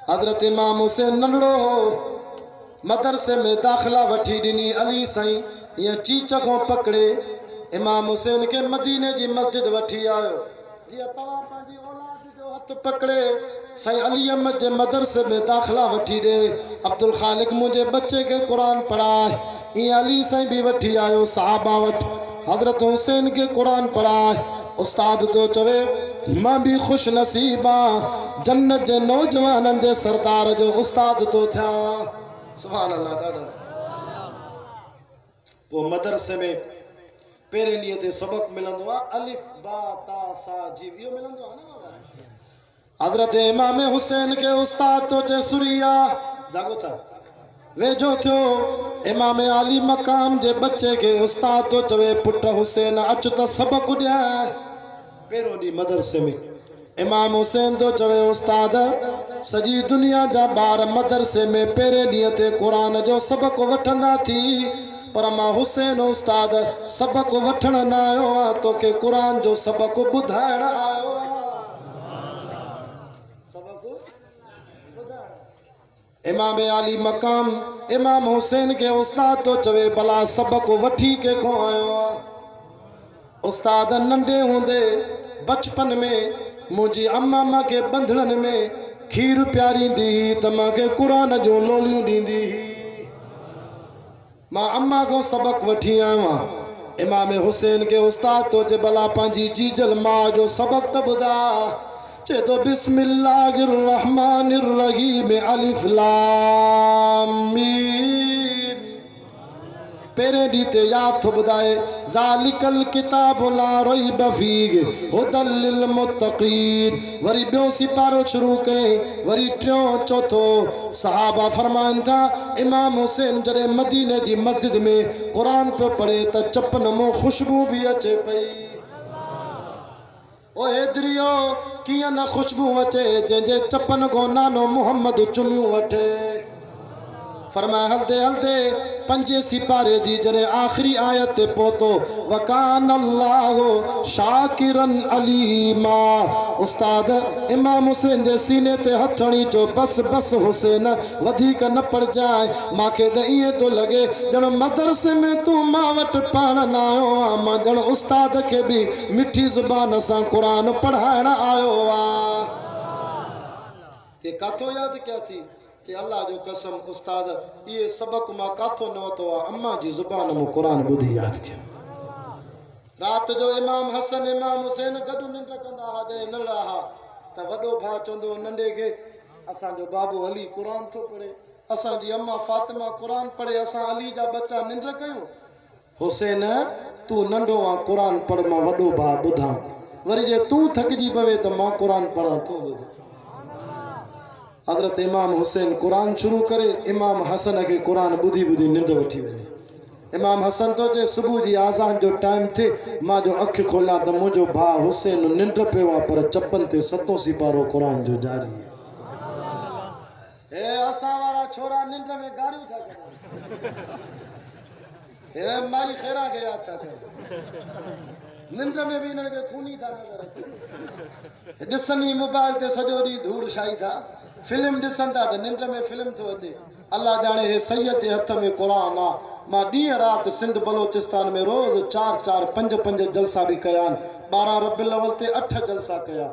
हज़रत इमाम हुसैन नंढड़ो हो मदरसे में दाख़िला वठी ॾिनी अली साईं ईअं चीच खां पकड़े इमाम हुसैन खे मदीने जी मस्जिद वठी आयो जीअं तव्हां पंहिंजी औलाद जो हथ पकड़े साईं अली अहमद जे मदरसे में दाख़िला वठी ॾे अब्दुल ख़ालिक मुंहिंजे बच्चे खे क़ुरान पढ़ाए ईअं अली साईं बि वठी आयो साहबा वटि हज़रत हुसैन खे क़ुरान पढ़ाए उस्ताद तो चवे मां भी खुश नसीब आ जन्नत जे नौजवाननि जे सरदार जो उस्ताद तो थिया सुभान अल्लाह ॾाढा वो मदरसे में पहिरें ॾींहं ते सबक़ मिलंदो आहे अलिफ बा ता सा जीम इहो मिलंदो आहे न हज़रत इमाम हुसैन के उस्ताद तो चे सुरिया जागो था वेझो थियो इमाम आली मकाम जे बच्चे के उस्ताद तो चवे पुट हुसैन अच त सबक ॾियां पहिरों ॾींहुं मदरसे में इमाम हुसैन तो चवे उस्ताद सॼी दुनिया जा ॿार मदरसे में पहिरें ॾींहं ते क़ुरान जो सबक वठंदा थी पर मां हुसैन उस्ताद सबक वठण न आयो आहियां तोखे क़ुरान जो सबक ॿुधाइण आयो इमाम आली मकाम इमाम हुसैन के उस्ताद तो चवे भला सबक वठी के खो आयो उस्ताद नंढे हूंदे बचपन में मुंहिंजी अम्मा मां के बंधड़नि में खीर प्यारींदी त मूंखे क़ुरान जो लोलियूं ॾींदी मां अम्मा को सबक वठी आयो इमाम हुसैन के उस्ताद तो चे भला पंहिंजी जीजल मां जो सबक त ॿुधा चे तो बिस्मिल्लाहिर रहमानिर रहीम अलिफ लाम मीम पहिरें ॾींहं ते यादि थो ॿुधाए ज़ालिकल किताबु ला रैब फ़ीहि हुदल लिल मुत्तक़ीन वरी ॿियो सिपारो शुरू कयईं वरी टियों चौथो सहाबा फरमाइनि था इमाम हुसैन जॾहिं मदीने जी मस्जिद में क़ुरान पियो पढ़े त चपन मां ख़ुशबू बि अचे पई ओ हेदरियो कियां न ख़ुशबू अचे जंहिंजे चपन को नानो मोहम्मद चुमियूं वठे फरमाए हलदे हलदे पंजे सिपारे जी जॾहिं आख़िरी आयत ते पहुतो वकान अल्लाह शाकिरन अलीमा उस्ताद इमाम हुसैन जे सीने ते हथ हणी चयो बस बस हुसैन वधीक न पढ़जाए मूंखे त ईअं थो लॻे ॼण मदरसे में तूं मां वटि पढ़ण न आयो आहे मां ॼण उस्ताद खे बि मिठी ज़ुबान सां क़ुरान पढ़ाइण आयो आहे ये काथो यादि कया थी कि अल्लाह जो कसम उस्ताद ये सबक मां काथो न वतो अम्मा जी ज़ुबान में क़ुरान ॿुधी यादि कयो रात जो इमाम हसन इमाम हुसैन गॾु निंड कंदा हा जॾहिं न रहा त वॾो भाउ चवंदो नंढे खे असांजो बाबू अली क़ुरान थो पढ़े असांजी अम्मा फातिमा क़ुरान पढ़े असां अली जा बच्चा निंड कयूं हुसैन तूं नंढो आहे क़ुरान पढ़ मां वॾो भाउ ॿुधां वरी जे तूं थकिजी पवे त मां क़ुरान पढ़ां तूं ॿुध हज़रत इमाम हुसैन क़ुरान शुरू करे इमाम हसन के क़ुरान ॿुधी ॿुधी निंड वठी वञे امام حسن تو جے صبح جی آزان جو ٹائم تھے ماں جو اکھ کھولا تو مجھو بھا حسین ننڈ پیوا پر چپن تے ستوں سپارو قرآن جو جاری ہے اے اساں وارا چھوڑا ننڈ میں گاریوں تھا کر اے مائی خیرہ گیا تھا کر ننڈ میں بھی نہ کہ خونی تھا نظر آتا ڈسنی موبائل تے سجو دی دھوڑ شائی تھا فلم ڈسن تھا تو ننڈ میں فلم تو اچے اللہ جانے ہے سید جے ہتھ میں قرآن آ ماں ڈیئں رات سندھ بلوچستان میں روز 4-4 5 جلسہ بھی کیان 12 ربی الاول تے 8 جلسہ کیا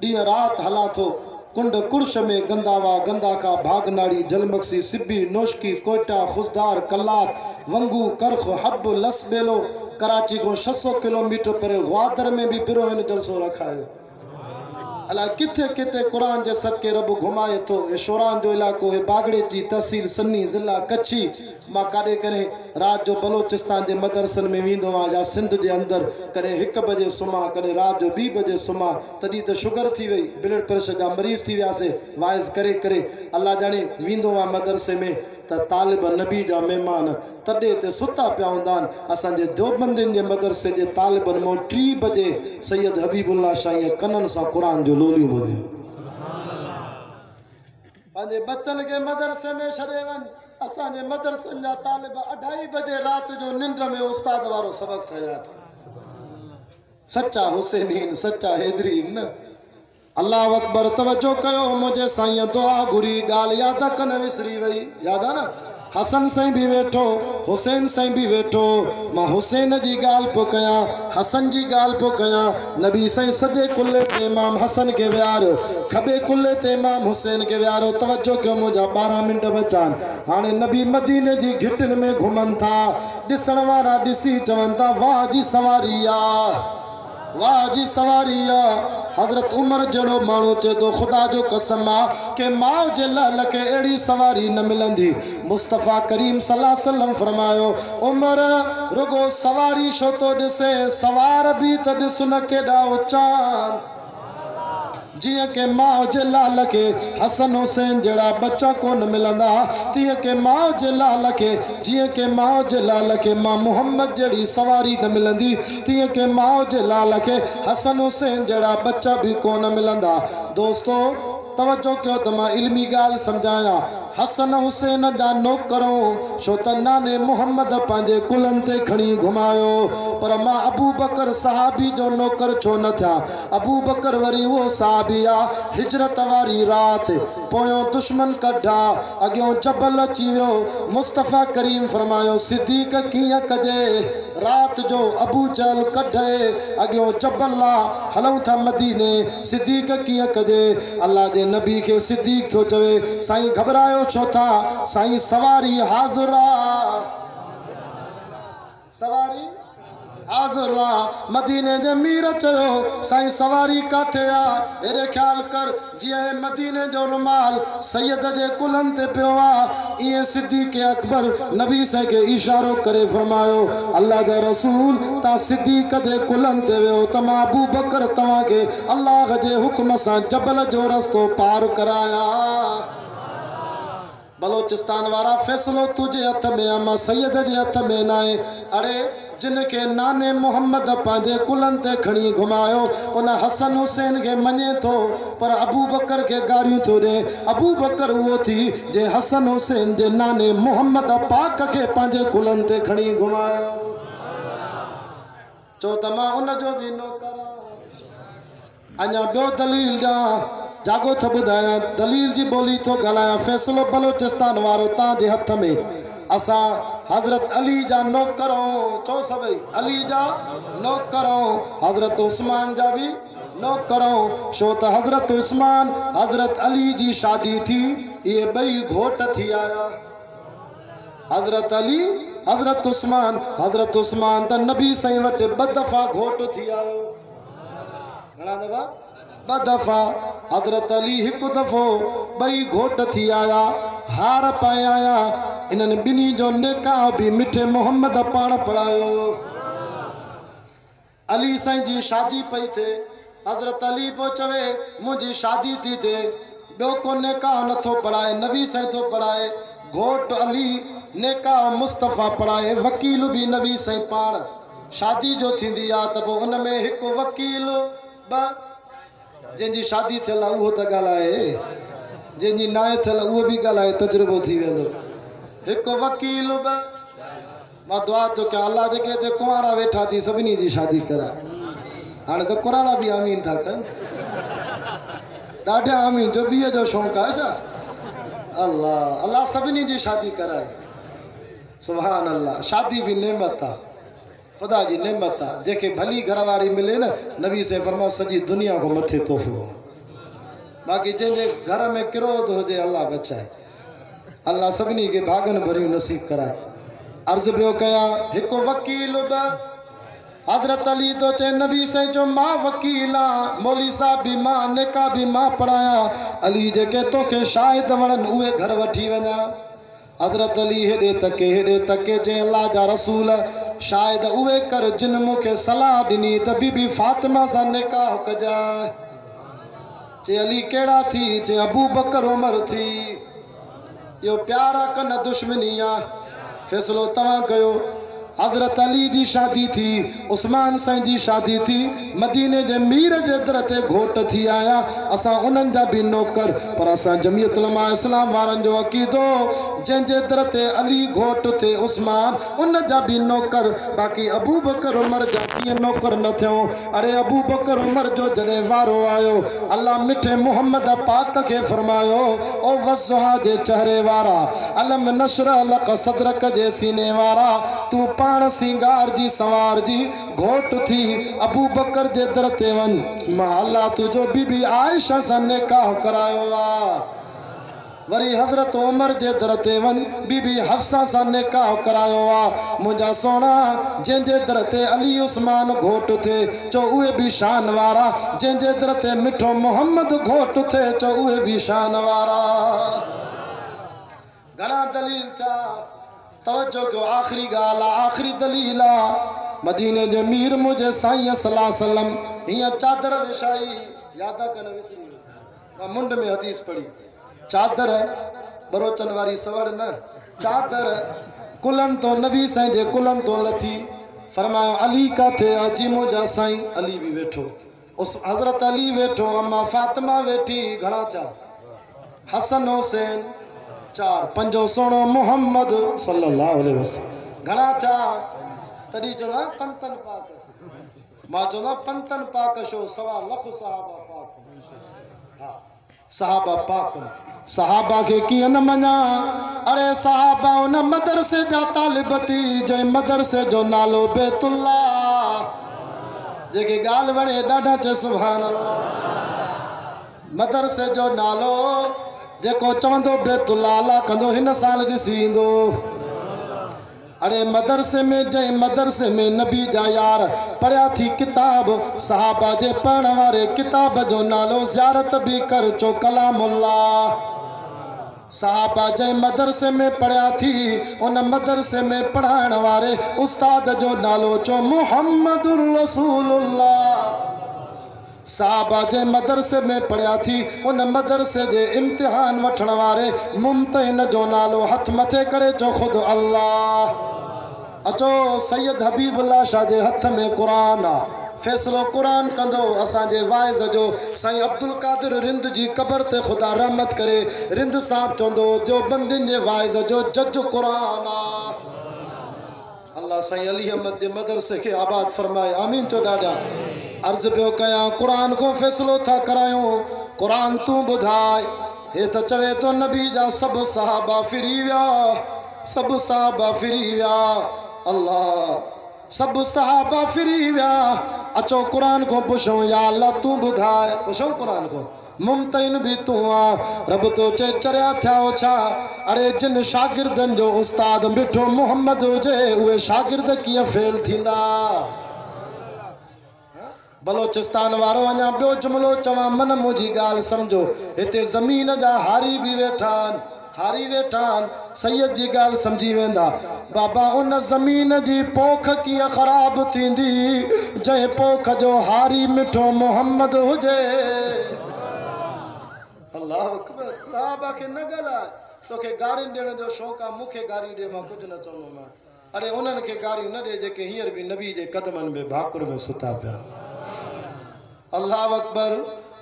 ڈیئں رات ہلا تھو کنڈ کرش میں گنداوا گندا کا بھاگناڑی جلمکسی سبی نوشکی کوئٹہ خزدار کلات ونگو کرخ حب لس بیلو کراچی کو 600 کلومیٹر پر غوادر میں بھی پھرو ان جلسوں رکھا ہے اللہ کتے کتے قرآن جے صدقے رب گھمائے تو اے شوران جو علاقوں اے باگڑے جی تحصیل سنی ضلع کچھی ماں کاڑے کریں رات جو بلوچستان جے مدرسن میں ویندو آ جا سندھ جے اندر کریں 1 بجے سما کریں رات جو 2 بجے سما تڈی تے شوگر تھی وئی بلڈ پریشر جا مریض تھی ویاسے وائز کرے اللہ جانے ویندو آ مدرسے میں تا طالب نبی جا مہمان تڈے تے ستا پیا ہوندان اساں جے دیوبندین جے مدرسے جے طالبن مو 3 بجے سید حبیب اللہ شاہ کنن سا قرآن جو لولیوں ٻڌي پنجے بچن کے مدرسے میں چھڏے ون اساں جے مدرسن جا طالب 2:30 بجے رات جو ننڈ میں استاد وارو سبق تھیا سچا حسینین سچا حیدرین اللہ اکبر توجہ کयो مجھے سائیں دعا گھری گال یاد کن وسری وئی یاد ہے نا حسن سائیں بھی ویٹھو حسین سائیں بھی ویٹھو ماں حسین جی گال پو کیا حسن جی گال پو کیا نبی سائیں سجے کلے تے امام حسن کے ویارو کھبے کلے تے امام حسین کے ویارو توجہ کیوں مجھا 12 منٹ بچان ہانے نبی مدینے جی گھٹن میں گھمن تھا ڈسن وارا ڈسی چون تھا واہ جی سواریا واہ جی سواریا حضرت عمر جڑو مانو چے تو خدا جو قسم آ کہ ماؤ جلال کے ایڑی سواری نہ ملندی مصطفیٰ کریم صلی اللہ علیہ وسلم فرمایو عمر رگو سواری شو تو ڈسے سوار بھی تو ڈسن کے ڈاؤ چاند جیہ کے ماں جلال کے حسن حسین جڑا بچہ کو نہ ملندا تیہ کے ماں جلال کے جیہ کے ماں جلال کے ماں محمد جڑی سواری نہ ملندی تیہ کے ماں جلال کے حسن حسین جڑا بچہ بھی کو نہ ملندا دوستو توجہ کیوں تمہا علمی گال سمجھایا حسن حسین جا نوکروں شوتنا نے محمد پانجے کلن تے کھڑی گھمایو پر ماں ابو بکر صحابی جو نوکر چھو نہ تھا ابو بکر وری وہ صحابیہ ہجرت واری رات پویوں دشمن کڈھا اگیوں جبل چیویو مصطفیٰ کریم فرمایو صدیق کیاں کجے رات جو ابو جہل کڈھے اگیوں جبل ہلوں تھا مدینے صدیق کیاں کجے اللہ جے نبی کے صدیق تو چوے سائیں گھبرایو چھو تھا سائیں سواری حاضرہ سواری حاضرہ مدینے جے میر چیو سائیں سواری کاتے آ ایرے خیال کر جیے مدینے جو رمال سید جے کلن تے پیوا یہ صدیق اکبر نبی سے کے اشارو کرے فرمایو اللہ جے رسول تا صدیق جے کلن تے ویو تما ابو بکر تما کے اللہ جے حکم سا جبل جو رستو پار کرایا بلوچستان وارا فیصلو تجھے ہتھ میں اما سید جے ہتھ میں نائے اڑے جن کے نانے محمد پانجے کلن تے کھڑی گھمایو انہ حسن حسین کے منے تو پر ابو بکر کے گاریوں تو رے ابو بکر وہ تھی جے حسن حسین جے نانے محمد پاک کے پانجے کلن تے کھڑی گھمایو چوتما ان جو بھی نوکرا انیا بیو دلیل جاگو تھا بدایا دلیل جی بولی تو گلایا فیصلو بلوچستان وارو تاں جے ہتھ میں اسا حضرت علی جا نوکروں تو سبھی علی جا نوکروں حضرت عثمان جا بھی نوکروں شوتا حضرت عثمان حضرت علی جی شادی تھی یہ بئی گھوٹ تھی آیا حضرت علی حضرت عثمان تا نبی سائیں وٹے بدفع گھوٹ تھی آیا گھنا دفعہ بدفع حضرت علی ایک دفعہ بئی گھوٹ تھی آیا ہار پائے آیا انہاں بنی جو نکاح بھی مٹھے محمد پان پڑھایو علی سائیں جی شادی پئی تھے حضرت علی پوچھوے مجھے شادی تھی دے بیو کو نکاح نہ تھو پڑھائے نبی سائیں تو پڑھائے گھوٹ علی निकाह मुस्तफ़ा पढ़ाए वकील भी नबी साईं पाण शादी जो थींदी आ त पोइ उन में हिकु वकील जंहिंजी शादी थियल आहे उहो त ॻाल्हाए जंहिंजी नाहे थियल उहो बि ॻाल्हाए तजुर्बो थी वेंदो हिकु वकील मां दुआ थो कयां अल्लाह जेके हिते कुंवारा वेठा थी सभिनी जी शादी कराए हाणे त कुराड़ा बि आमीन था कनि ॾाढा आमीन जो ॿीअ जो शौक़ु आहे छा अल्लाह अल्लाह सभिनी जी शादी कराए सुभान अल्लाह शादी भी नेमत आहे खुदा जी नेमत आहे जंहिंखे भली घरवारी मिले न नबी से फरमायो सॼी दुनिया को मथे तोहफ़ो बाक़ी जंहिंजे घर में किरोध हुजे अल्लाह बचाए अल्लाह सभिनी खे भागन भरियूं नसीब कराए अर्ज़ पियो कयां हिकु वकील हज़रत अली तो चए नबी से जो मां वकील आ मौली साहब भी मां निकाह भी मां पढ़ाया अली जेके तोखे शाहिद वणनि उहे घर वठी वञा हज़रत अली हेॾे तके चए अल्लाह जा रसूल शायद उहे कर जिन मूंखे सलाह ॾिनी त बीबी फातिमा सां निकाह कजाए चे अली कहिड़ा थी चे अबू बकर उमर थी इहो प्यारा कन दुश्मनी आहे फैसलो तव्हां कयो हज़रत अली जी शादी थी उस्मान साईं जी शादी थी मदीने जे मीर जे दर ते घोट थी आया असां उन्हनि जा बि नौकर पर असां जमियत उलमा इस्लाम वारनि जो अक़ीदो जंहिंजे दर ते अली घोट थे उस्मान उन जा बि नौकर बाक़ी अबू बकर उमर जा कीअं नौकर न थियो अरे अबू बकर उमर जो जॾहिं वारो आयो अल्लाह मिठे मोहम्मद पाक खे फरमायो ओ वज़हा जे चेहरे वारा अलम नशर लक सदरक जे सीने वारा तू पाण सिंगार जी सवार जी घोट थी अबू बकर जे दर ते वञ मां अल्लाह तुंहिंजो बीबी आयशा सां निकाह करायो आहे वरी हज़रत उमर जे दर ते वञ बीबी हफ्सा सां निकाह करायो आहे मुंहिंजा सोना जंहिंजे दर ते अली उस्मान घोट थे चो उहे बि शान वारा जंहिंजे दर ते मिठो मोहम्मद घोट थे चो उहे बि शान वारा घणा दलील था तवज्जो कयो आखिरी ॻाल्हि आहे आखिरी दलील आहे मदीने जो मीर मुंहिंजे साईं सल्लल्लाहु अलैहि वसल्लम हीअं चादर विछाई याद कन विसरी मां मुंड में हदीस पढ़ी चादर बरोचन वारी सवड़ न चादर कुलन तो नबी साईं जे कुलन तो लथी फरमायो अली काथे अजी मुंहिंजा साईं अली भी वेठो उस हज़रत अली वेठो अम्मा फातिमा वेठी घणा थिया हसन हुसैन चार पंजो सोनो मोहम्मद सल्लल्लाहु अलैहि वसल्लम घणा थिया तॾहिं चवंदा पंतन पाक मां चवंदा पंतन पाक शो सवा लख सहाबा पाक हा सहाबा पाक सहाबा के कीअं न मञा अरे सहाबा उन मदरसे जा तालिब थी जंहिं मदरसे जो नालो बैतुल्ला जेके ॻाल्हि वणे ॾाढा चए सुभान अल्लाह मदरसे जो नालो जेको चवंदो बैतुल्ला अल्लाह कंदो हिन साल ॾिसी ईंदो अरे मदरसे में जंहिं मदरसे में नबी जा यार पढ़िया थी किताब सहाबा जे पढ़ण वारे किताब जो नालो ज़ियारत भी कर चो कलामुल्लाह सहाबा जंहिं मदरसे में पढ़िया थी उन मदरसे में पढ़ाइण वारे उस्ताद जो नालो चो मुहम्मदुर रसूलुल्लाह सहाबा जे मदरसे में पढ़िया थी उन मदरसे जे इम्तिहान वठण वारे मुमतहिन जो नालो हथ मथे करे चो ख़ुद अल्लाह अचो सैयद हबीबुल्lah शाह जे हथ में क़ुरान आहे फैसलो कुरान कंदो असांजे वाइज़ जो साईं अब्दुल कादिर रिंद जी क़बर ते ख़ुदा रहमत करे रिंद साहब चवंदो जो बंदिन जे वाइज़ जो जज कुरान आहे अल्लाह साईं अली अहमद जे मदरसे खे आबाद फरमाए आमीन चो ॾाढा अर्ज़ पियो कयां कुरान को फैसलो था करायूं कुरान तूं ॿुधाए हे त चवे तो नबी जा सभु सहाबा फिरी विया सभु सहाबा फिरी विया अल्लाह सब सहाबा फिरी विया अचो कुरान को पुछो या अल्लाह तू बुधाए पुछो कुरान को मुमतइन भी तू आ रब तो चे चरिया थिया छा अरे जिन शागिर्दन जो उस्ताद मिठो मोहम्मद हुजे उहे शागिर्द किया फेल थींदा बलोचिस्तान वारो अञा ॿियो जुमिलो चवां मन मुंहिंजी ॻाल्हि सम्झो हिते ज़मीन जा हारी भी वेठान सैयद जी ॻाल्हि सम्झी वेंदा बाबा उन ज़मीन जी पोख कीअं ख़राब थींदी जंहिं पोख जो हारी मिठो मोहम्मद हुजे अल्लाह अकबर साहबा के न ॻाल्हाए تو کہ گاڑی دینے جو شوق ہے مکھے گاڑی دے ماں کچھ نہ چونو ماں ارے انہن کے گاڑی نہ دے جے کہ ہیر بھی نبی جے قدمن میں بھاکر میں ستا پیا اللہ اکبر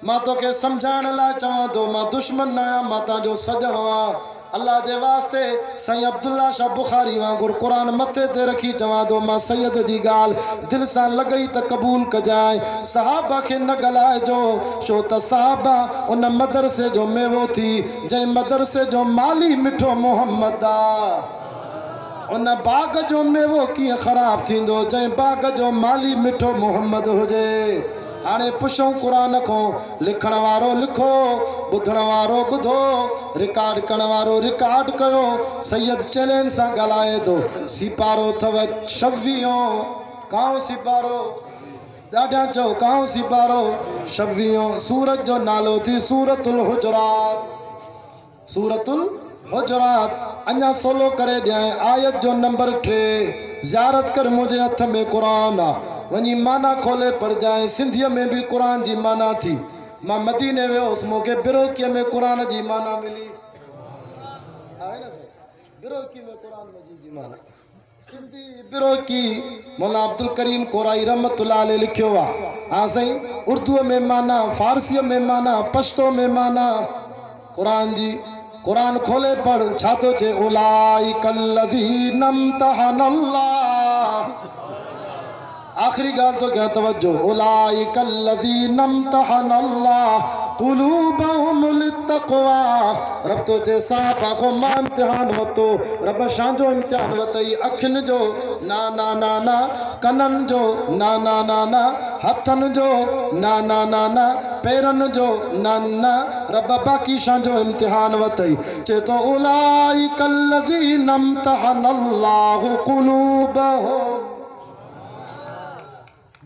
ماں تو کہ سمجھان اللہ چاہاں دو ماں دشمن نایا ماں تا جو سجن ہوا اللہ جے واسطے سائیں عبداللہ شاہ بخاری وانگر قرآن متے تے رکھی چاہاں دو ماں سید جی گال دل سا لگئی تا قبول کجائے صحابہ کے نگلائے جو شوتا صحابہ ان مدرسے جو میوو تھی جائیں مدرسے جو مالی مٹھو محمد دا ان باغ جو میوو کی خراب تھی دو جائیں باغ جو مالی مٹھو محمد ہو جائے آنے پشوں قرآن کو لکھن وارو لکھو بدھن وارو بدھو ریکارڈ کرن وارو ریکارڈ کयो سید چیلن سا گلائے دو سپارو تھو شویوں کاؤں سپارو ڈاڈا جو کاؤں سپارو شویوں سورت جو نالو تھی سورت الحجرات سورت الحجرات انیا سولو کرے جائیں آیت جو نمبر 3 زیارت کر مجھے ہتھ میں قرآن ونی مانا کھولے پڑ جائیں سندھیا میں بھی قرآن جی مانا تھی ماں مدینے میں اس موقع بروکیہ میں قرآن جی مانا ملی آئے نا سر بروکی میں قرآن مجید جی مانا سندھی بروکی مولانا عبدالکریم کورائی رحمت اللہ علیہ لکھو ہوا ہاں سہیں اردو میں مانا فارسی میں مانا پشتو میں مانا قرآن جی قرآن کھولے پڑھ چھاتو چھے اولائک الذین امتحن اللہ آخری گال تو کیا توجہ اولائک الذین امتحن اللہ قلوبہم للتقوی رب تو چے صاحب آخو ماں امتحان وطو رب شان جو امتحان وطئی اکھن جو نا نا نا نا کنن جو نا نا نا نا ہتھن جو نا نا نا نا پیرن جو نا نا رب باقی شان جو امتحان وطئی چے تو اولائک الذین امتحن اللہ قلوبہم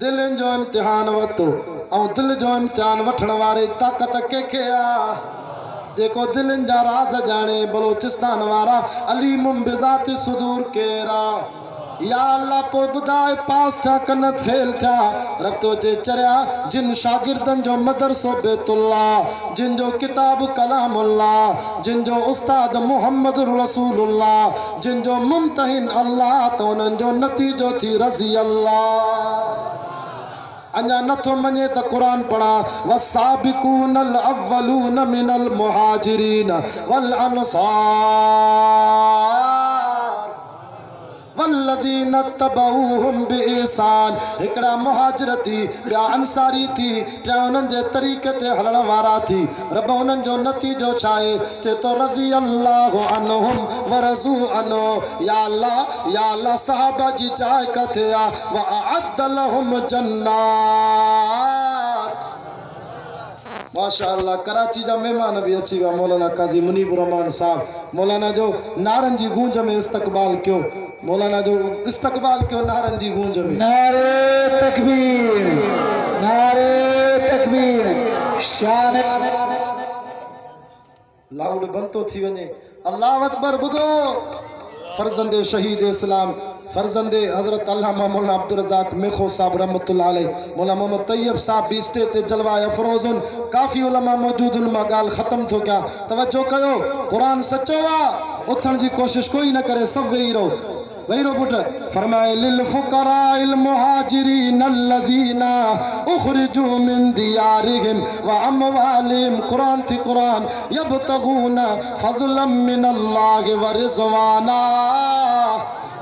دلن جو امتحان وطو اور دل جو امتحان وٹھن وارے طاقت کے کیا دیکھو دلن جا راز جانے بلوچستان وارا علیم بذات صدور کیرا یا اللہ پو بدائے پاس تھا کنت پھیل تھا رب تو جے چریا جن شاگردن جو مدرسو بیت اللہ جن جو کتاب کلام اللہ جن جو استاد محمد رسول اللہ جن جو ممتحن اللہ تو انن جو نتیجو تھی رضی اللہ انجا نتو منye تا قرآن پڑھا والسابقون الاولون من المہاجرین والانصار والذین اتبعوہم بإحسان ہکڑا مہاجر تھی بیا انصاری تھی ٹیا انہن جے طریقے تے ہلن وارا تھی رب انہن جو نتیجو چاہے چے تو رضی اللہ عنہم ورضو عنہ یا اللہ صحابہ جی چاہے کتھیا وَأَعَدَّ لَهُمْ جَنَّاتِ ماشاءاللہ کراچی جا مہمان بھی اچھی گا مولانا قاضی منیب الرحمان صاحب مولانا جو نارنجی گونج میں استقبال کیوں مولانا جو استقبال کیوں نارنجی گونج میں نعرے تکبیر شان لاؤڈ بنتو تھی ونے اللہ اکبر بدو فرزند شہید اسلام فرزند حضرت علامہ مولانا عبدالرزاق میخو صاحب رحمت اللہ علیہ مولانا محمد طیب صاحب بھی اسٹے جلوہ افروزن کافی علماء موجود ان میں گال ختم تھو کیا توجہ کہو قرآن سچو اتھن جی کوشش کوئی نہ کرے سب وہی رہو بٹ فرمائے للفقراء المہاجرین الذین اخرجوا من دیارہم واموالہم قرآن تھی قرآن یبتغون فضلا من اللہ ورضوانا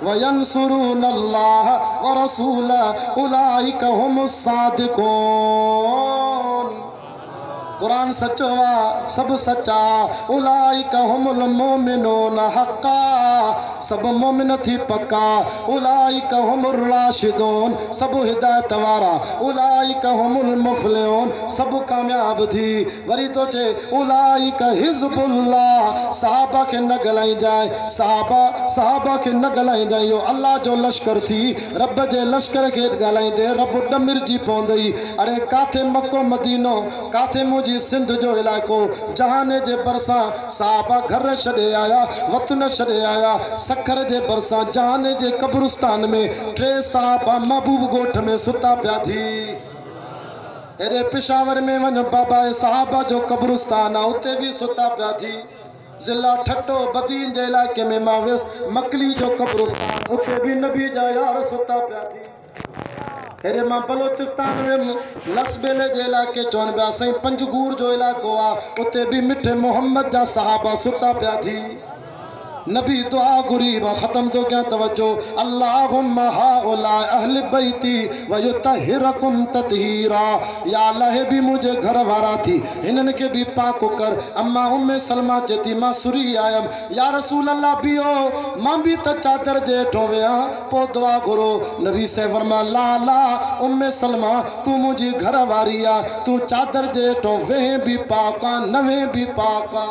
وینصرون اللہ ورسولہ اولئک هم الصادقون قرآن سچوا سب سچا اولائک هم المومنون حقا سب مومن تھی پکا اولائک هم الراشدون سب ہدایت وارا اولائک هم المفلحون سب کامیاب تھی وری تو چے اولائک حزب اللہ صحابہ کے نگلائیں جائے صحابہ کے نگلائیں جائے یو اللہ جو لشکر تھی رب جے لشکر کے گلائیں دے رب ڈمر جی پوندئی اڑے کاتے مکو مدینو کاتے مجھے جی سندھ جو علاقو جہانے جے برساں صحابہ گھر چھڑے آیا وطن چھڑے آیا سکھر جے برساں جہانے جے قبرستان میں 3 صحابہ محبوب گوٹھ میں ستا پیا تھی ایرے پشاور میں ون بابا صحابہ جو قبرستان ہوتے بھی ستا پیا تھی ضلع ٹھٹو بدین جے علاقے میں ماویس مکلی جو قبرستان اتھے بھی نبی جا یار ستا پیا تھی ہیرے ماں بلوچستان میں لس بیلے جے علاقے چون بیا سائیں پنجگور جو علاقہ آ اتھے بھی مٹھے محمد جا صحابہ ستا پیا تھی نبی دعا غریب ختم تو کیا توجہ اللہم ہاؤلاء اہل بیتی ویطہرکم تطہیرا یا اللہ بھی مجھے گھر وارا تھی انہن کے بھی پاکو کر اما ام سلمہ چیتی ماں سری آئیم یا رسول اللہ بیو ماں بھی تا چادر جے ٹھویا پو دعا گرو نبی سے فرما لا لا ام سلمہ تو مجھے گھر واریا تو چادر جے ٹھوے بھی پاکا نوے بھی پاکا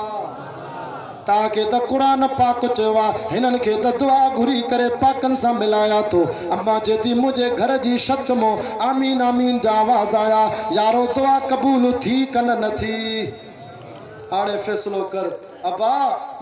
تاکہ تا قرآن پاک چوا ہنن کے تا دعا گھری کرے پاکن سا ملایا تو اما جیتی مجھے گھر جی شک مو آمین آمین جا آواز آیا یارو دعا قبول تھی کن نہ تھی آنے فیصلو کر ابا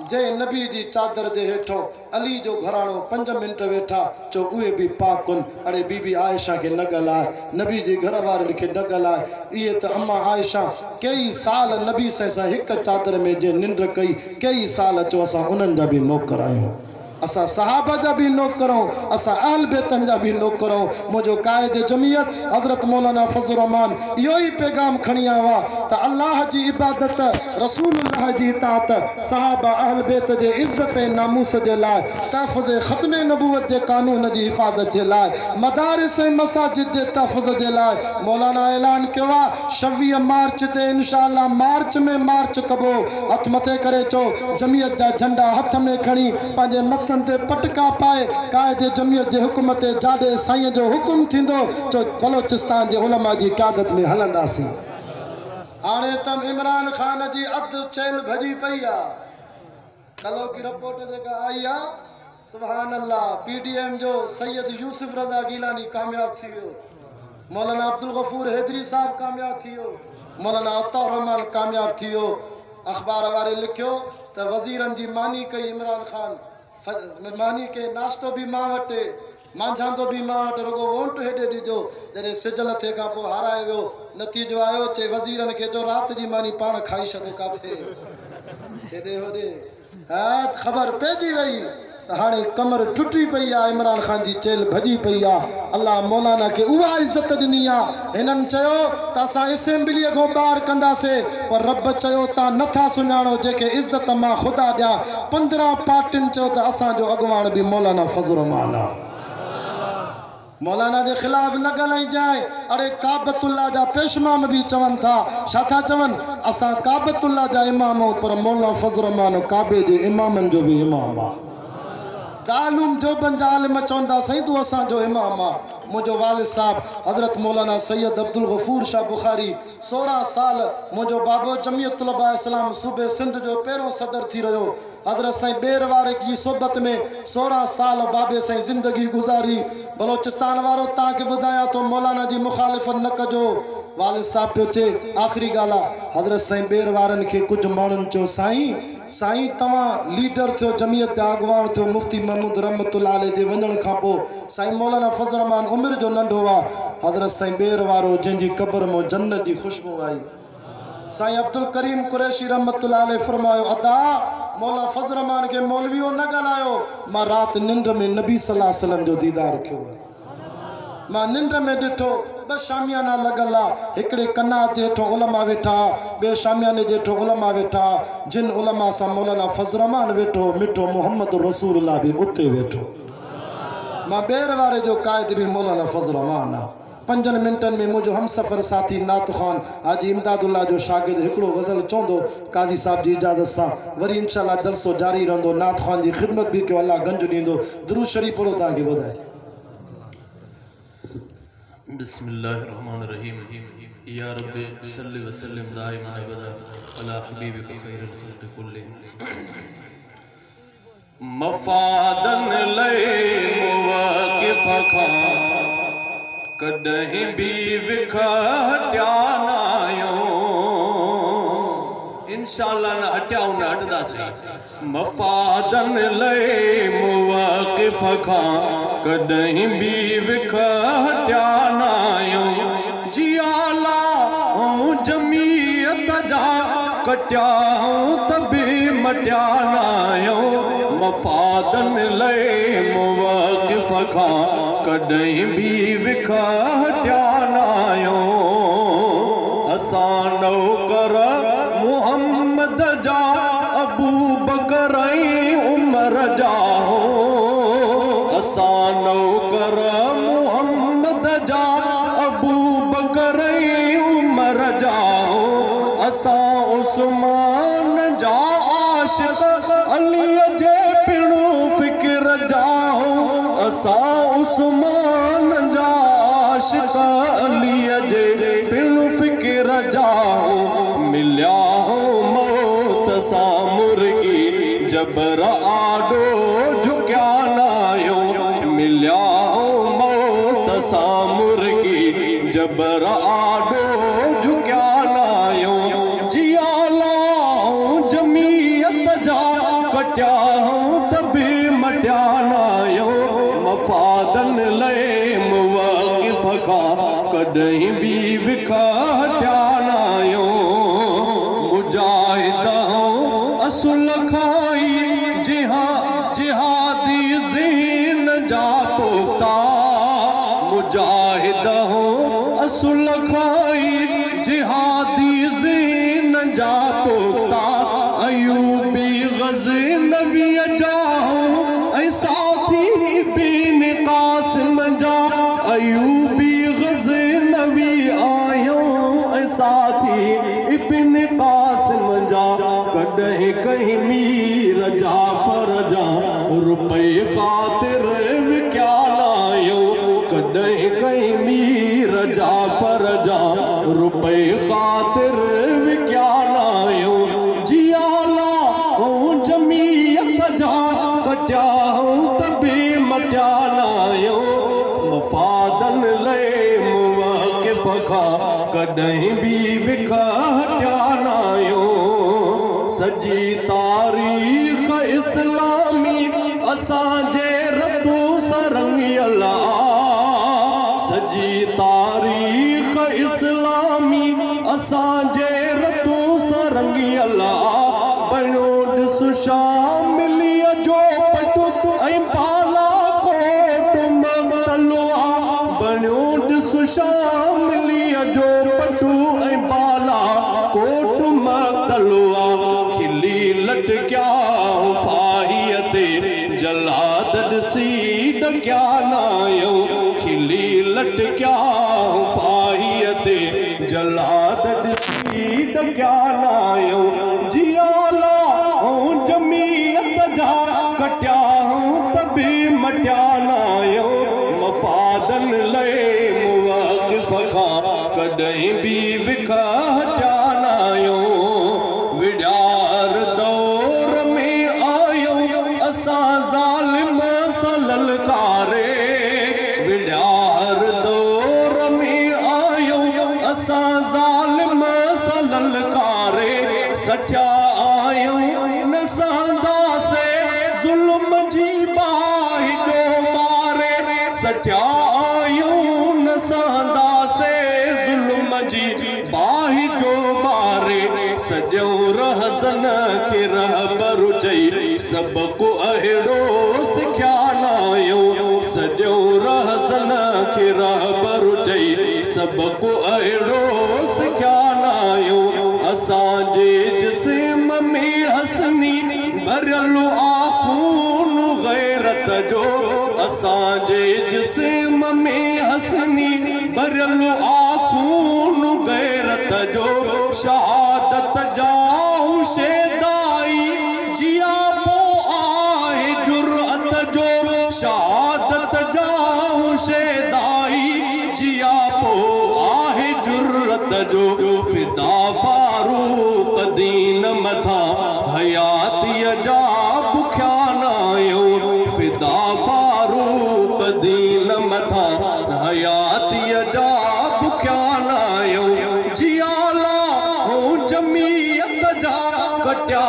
جے نبی جی چادر جے ہیٹھو علی جو گھرانو 5 منٹ ویٹھا چو اوے بھی پاکن اڑے بی بی عائشہ کے نگل آئے نبی جی گھر وارن کے نگل آئے یہ تو اما عائشہ کئی سال نبی سے ایک چادر میں جے نندر کئی کئی سال چو اسا انن جا بھی نوکر آئے ہوں اسا صحابہ جا بھی نوکروں اسا اہل بیتن جا بھی نوکروں مجھو قائد جمعیت حضرت مولانا فضل الرحمان یہی پیغام کھنیا ہوا تا اللہ جی عبادت رسول اللہ جی اطاعت صحابہ اہل بیت جے عزت ناموس جے لائے تحفظ ختم نبوت جے قانون جی حفاظت جے لائے مدارس مساجد جے تحفظ جے لائے مولانا اعلان کیوا 26 مارچ تے انشاءاللہ مارچ میں مارچ کبو ہتھ متھے کرے چو جمعیت جا جھنڈا ہتھ میں کھنی پانجے متھن تے پٹکا پائے قائد جمعیت جے حکومت جاڈے سائیں جو حکم تھیندو چو بلوچستان جے علماء جی قیادت میں ہلندا سی آنے تم عمران خان جی عد چیل بھجی پیا کلو کی رپورٹ جگہ آئیا سبحان اللہ پی ڈی ایم جو سید یوسف رضا گیلانی کامیاب تھیو مولانا عبدالغفور حیدری صاحب کامیاب تھیو مولانا عطارحمان کامیاب تھیو اخبار وارے لکھیو تا وزیرن جی مانی کئی عمران خان مانی کے ناشتو بھی ماں وٹے ماں جاندو بھی ماں وٹے رگو وونٹ ہیڈے دی جو جنہیں سجل تھے کا پو ہارائے ویو نتیجو آئیو چے وزیرن کے جو رات جی مانی پان کھائی شدو کا تھے ہیڈے ہو دے خبر پیجی وئی ہانے کمر ٹوٹی پیا عمران خان جی چیل بھجی پیا اللہ مولانا کے اوہ عزت دنیا ہنن چیو تا سا اسمبلی کو بار کندا سے پر رب چیو تا نتھا سنانو جے کے عزت ما خدا دیا 15 پارٹن چیو تا اسان جو اگوان بھی مولانا فضل الرحمان مولانا جے خلاف نہ گلائیں جائیں اڑے کعبۃ اللہ جا پیشمام بھی چون تھا شاہ چون اسان کعبۃ اللہ جا اماموں پر مولانا فضل الرحمان کعبے جے امامن جو بھی امام دالوم جو بنجال مچوندا سہیں تو اسان جو امام مجھو والد صاحب حضرت مولانا سید عبدالغفور شاہ بخاری 16 سال مجھو بابو جمعیت طلباء اسلام صوبے سندھ جو پیروں صدر تھی رہو حضرت سائیں بیر وارے کی صحبت میں 16 سال بابے سائیں زندگی گزاری بلوچستان وارو تاکہ بدایا تو مولانا جی مخالفت نہ کجو والد صاحب پہ چے آخری گالا حضرت سائیں بیر وارن کے کچھ مانن چو سائیں تمام لیڈر تھو جمعیت جا اگوان تھو مفتی محمد رحمت اللہ علیہ دے ونجن کھاپو سائیں مولانا فضل الرحمان عمر جو ننڈ ہوا حضرت سائیں بیر وارو جن جی قبر مو جنت جی خوشبو آئی سائیں عبدالکریم قریشی رحمت اللہ علیہ فرمایو ادا مولا فضل الرحمان کے مولویوں نہ گلایو ماں رات نندر میں نبی صلی اللہ علیہ وسلم جو دیدار کیوں ماں نندر میں ڈٹھو بس شامیانہ لگلا ہکڑے کنا جیٹھو علماء ویٹھا بے شامیانہ جیٹھو علماء ویٹھا جن علماء سا مولانا فضل الرحمان ویٹھو مٹھو محمد رسول اللہ بھی اتے ویٹھو ماں بیر وارے جو قائد بھی مولانا فضل الرحمان 5 منٹن میں مجھو ہم سفر ساتھی نعت خوان حاجی امداد اللہ جو شاگرد ہکڑو غزل چوندو قاضی صاحب جی اجازت سا وری انشاءاللہ جلسو جاری رہندو نعت خوان جی خدمت بھی کہ اللہ گنج دیندو درود شریف پڑھو تاکہ بدائے بسم اللہ الرحمن الرحیم یا رب صلی وسلم دائما ابدا علی حبیب خیر الخلق کلہم مفادن لے مواقف خان کڈہیں بھی وکھٹیا نایوں انشاءاللہ نہ ہٹیاؤں نہ ہٹدا سے مفادن لے مواقف خان کڈہیں بھی وکھٹیا نایوں جی آلہ جمعیت جا कटिया तभी मटियानायों मफादन लए मुवाकिफ खां कॾहिं भी विखा हटियानायों असां नौकर मुहम्मद जा अबू बकर उमर जा असां नौकर मुहम्मद जा अबू बकर उमर जा असां उस्मान जा आशिक़ अलीअ जे पिणु फ़िक्र जा असां उस्मान जा आशिक़ अलीअ जे पिणु फ़िक्र जा मिलिया मौत सां मुर्गी जबर आॾो झुकिया नाहियूं मिलिया मौत सां मुर्गी जबर आॾो झुकिया नाहियूं जियाला जमीयत जा कटिया तभी मटिया नाहियूं मफ़ादन लए मुवाकिफ़ खां कॾहिं भी विखा हटिया नाहियूं मुजाहिद असुल खाई जिहादी ज़हन जा पोता मुजाहिद असुल खाई जिहादी ज़हन जा पोता अयूबी ग़ज़नवी जा ऐं साथी बिन क़ासिम जा अयूबी ग़ज़नवी आहियूं ऐं साथी बिन क़ासिम जा कॾहिं कहीं मीर जाफ़र जा रुपए ख़ातिर विकिया नाहियूं कॾहिं कहीं मीर जाफ़र जा रुपए ख़ातिर विकिया नाहियूं जियाला जमीयत जा कटिया तभी मटिया नाहियूं मफ़ादन लए मुवाकिफ़ खां कॾहिं भी विखा हटिया नाहियूं सजी तारीख़ इस्लामी असांजे रतू सरंगियल सजी तारीख़ इस्लामी असांजे रतू सरंगियल बणियो ॾिस शामिलीअ जो पटु ऐं पाला कोट मगतलुआ बणियो ॾिस शामिलीअ जो पटु ऐं पाला कोट मगतलुआ खिली लटकिया फाहीअ ते जलाद ॾिसी ॾकिया नाहियूं खिली लटकिया फाहीअ ते जलाद ॾिसी ॾकिया नाहियूं जियाला जमीयत जा कटिया तभी मटिया नाहियूं मफ़ादन लए मुवाकिफ़ खां कॾहिं भी विखा हटिया नाहियूं विॾार दौर में आहियूं असां ज़ालिम सां ललकारे विॾार दौर में आहियूं असां ज़ालिम सां ललकारे सठिया आहियूं न सहंदासीं ज़ुल्म जी बाहि जो मारे सठिया आहियूं न सहंदासीं ज़ुल्म जी बाहि जो मारे सॼो रहज़न खे रहबर चई सबको अहिड़ो सिखिया नाहियूं सॼो रहज़न खे रहबर चई सबको अहिड़ो सिखिया नाहियूं असांजे जिस्म में हसनी भरियल खून गैरत जो असांजे जिस्म में हसनी भरियल खून गैरत जो शहादत जा शेदाई जिया पो आहे जुरअत जो शहादत जा शेदाई जिया पो आहे जुरअत जो फिदा फारूक दीन मथा हयातीअ जा बुखिया नाहियूं फिदा फारूक दीन मथा हयातीअ जा बुखिया नाहियूं जियाला जमीयत जा कटिया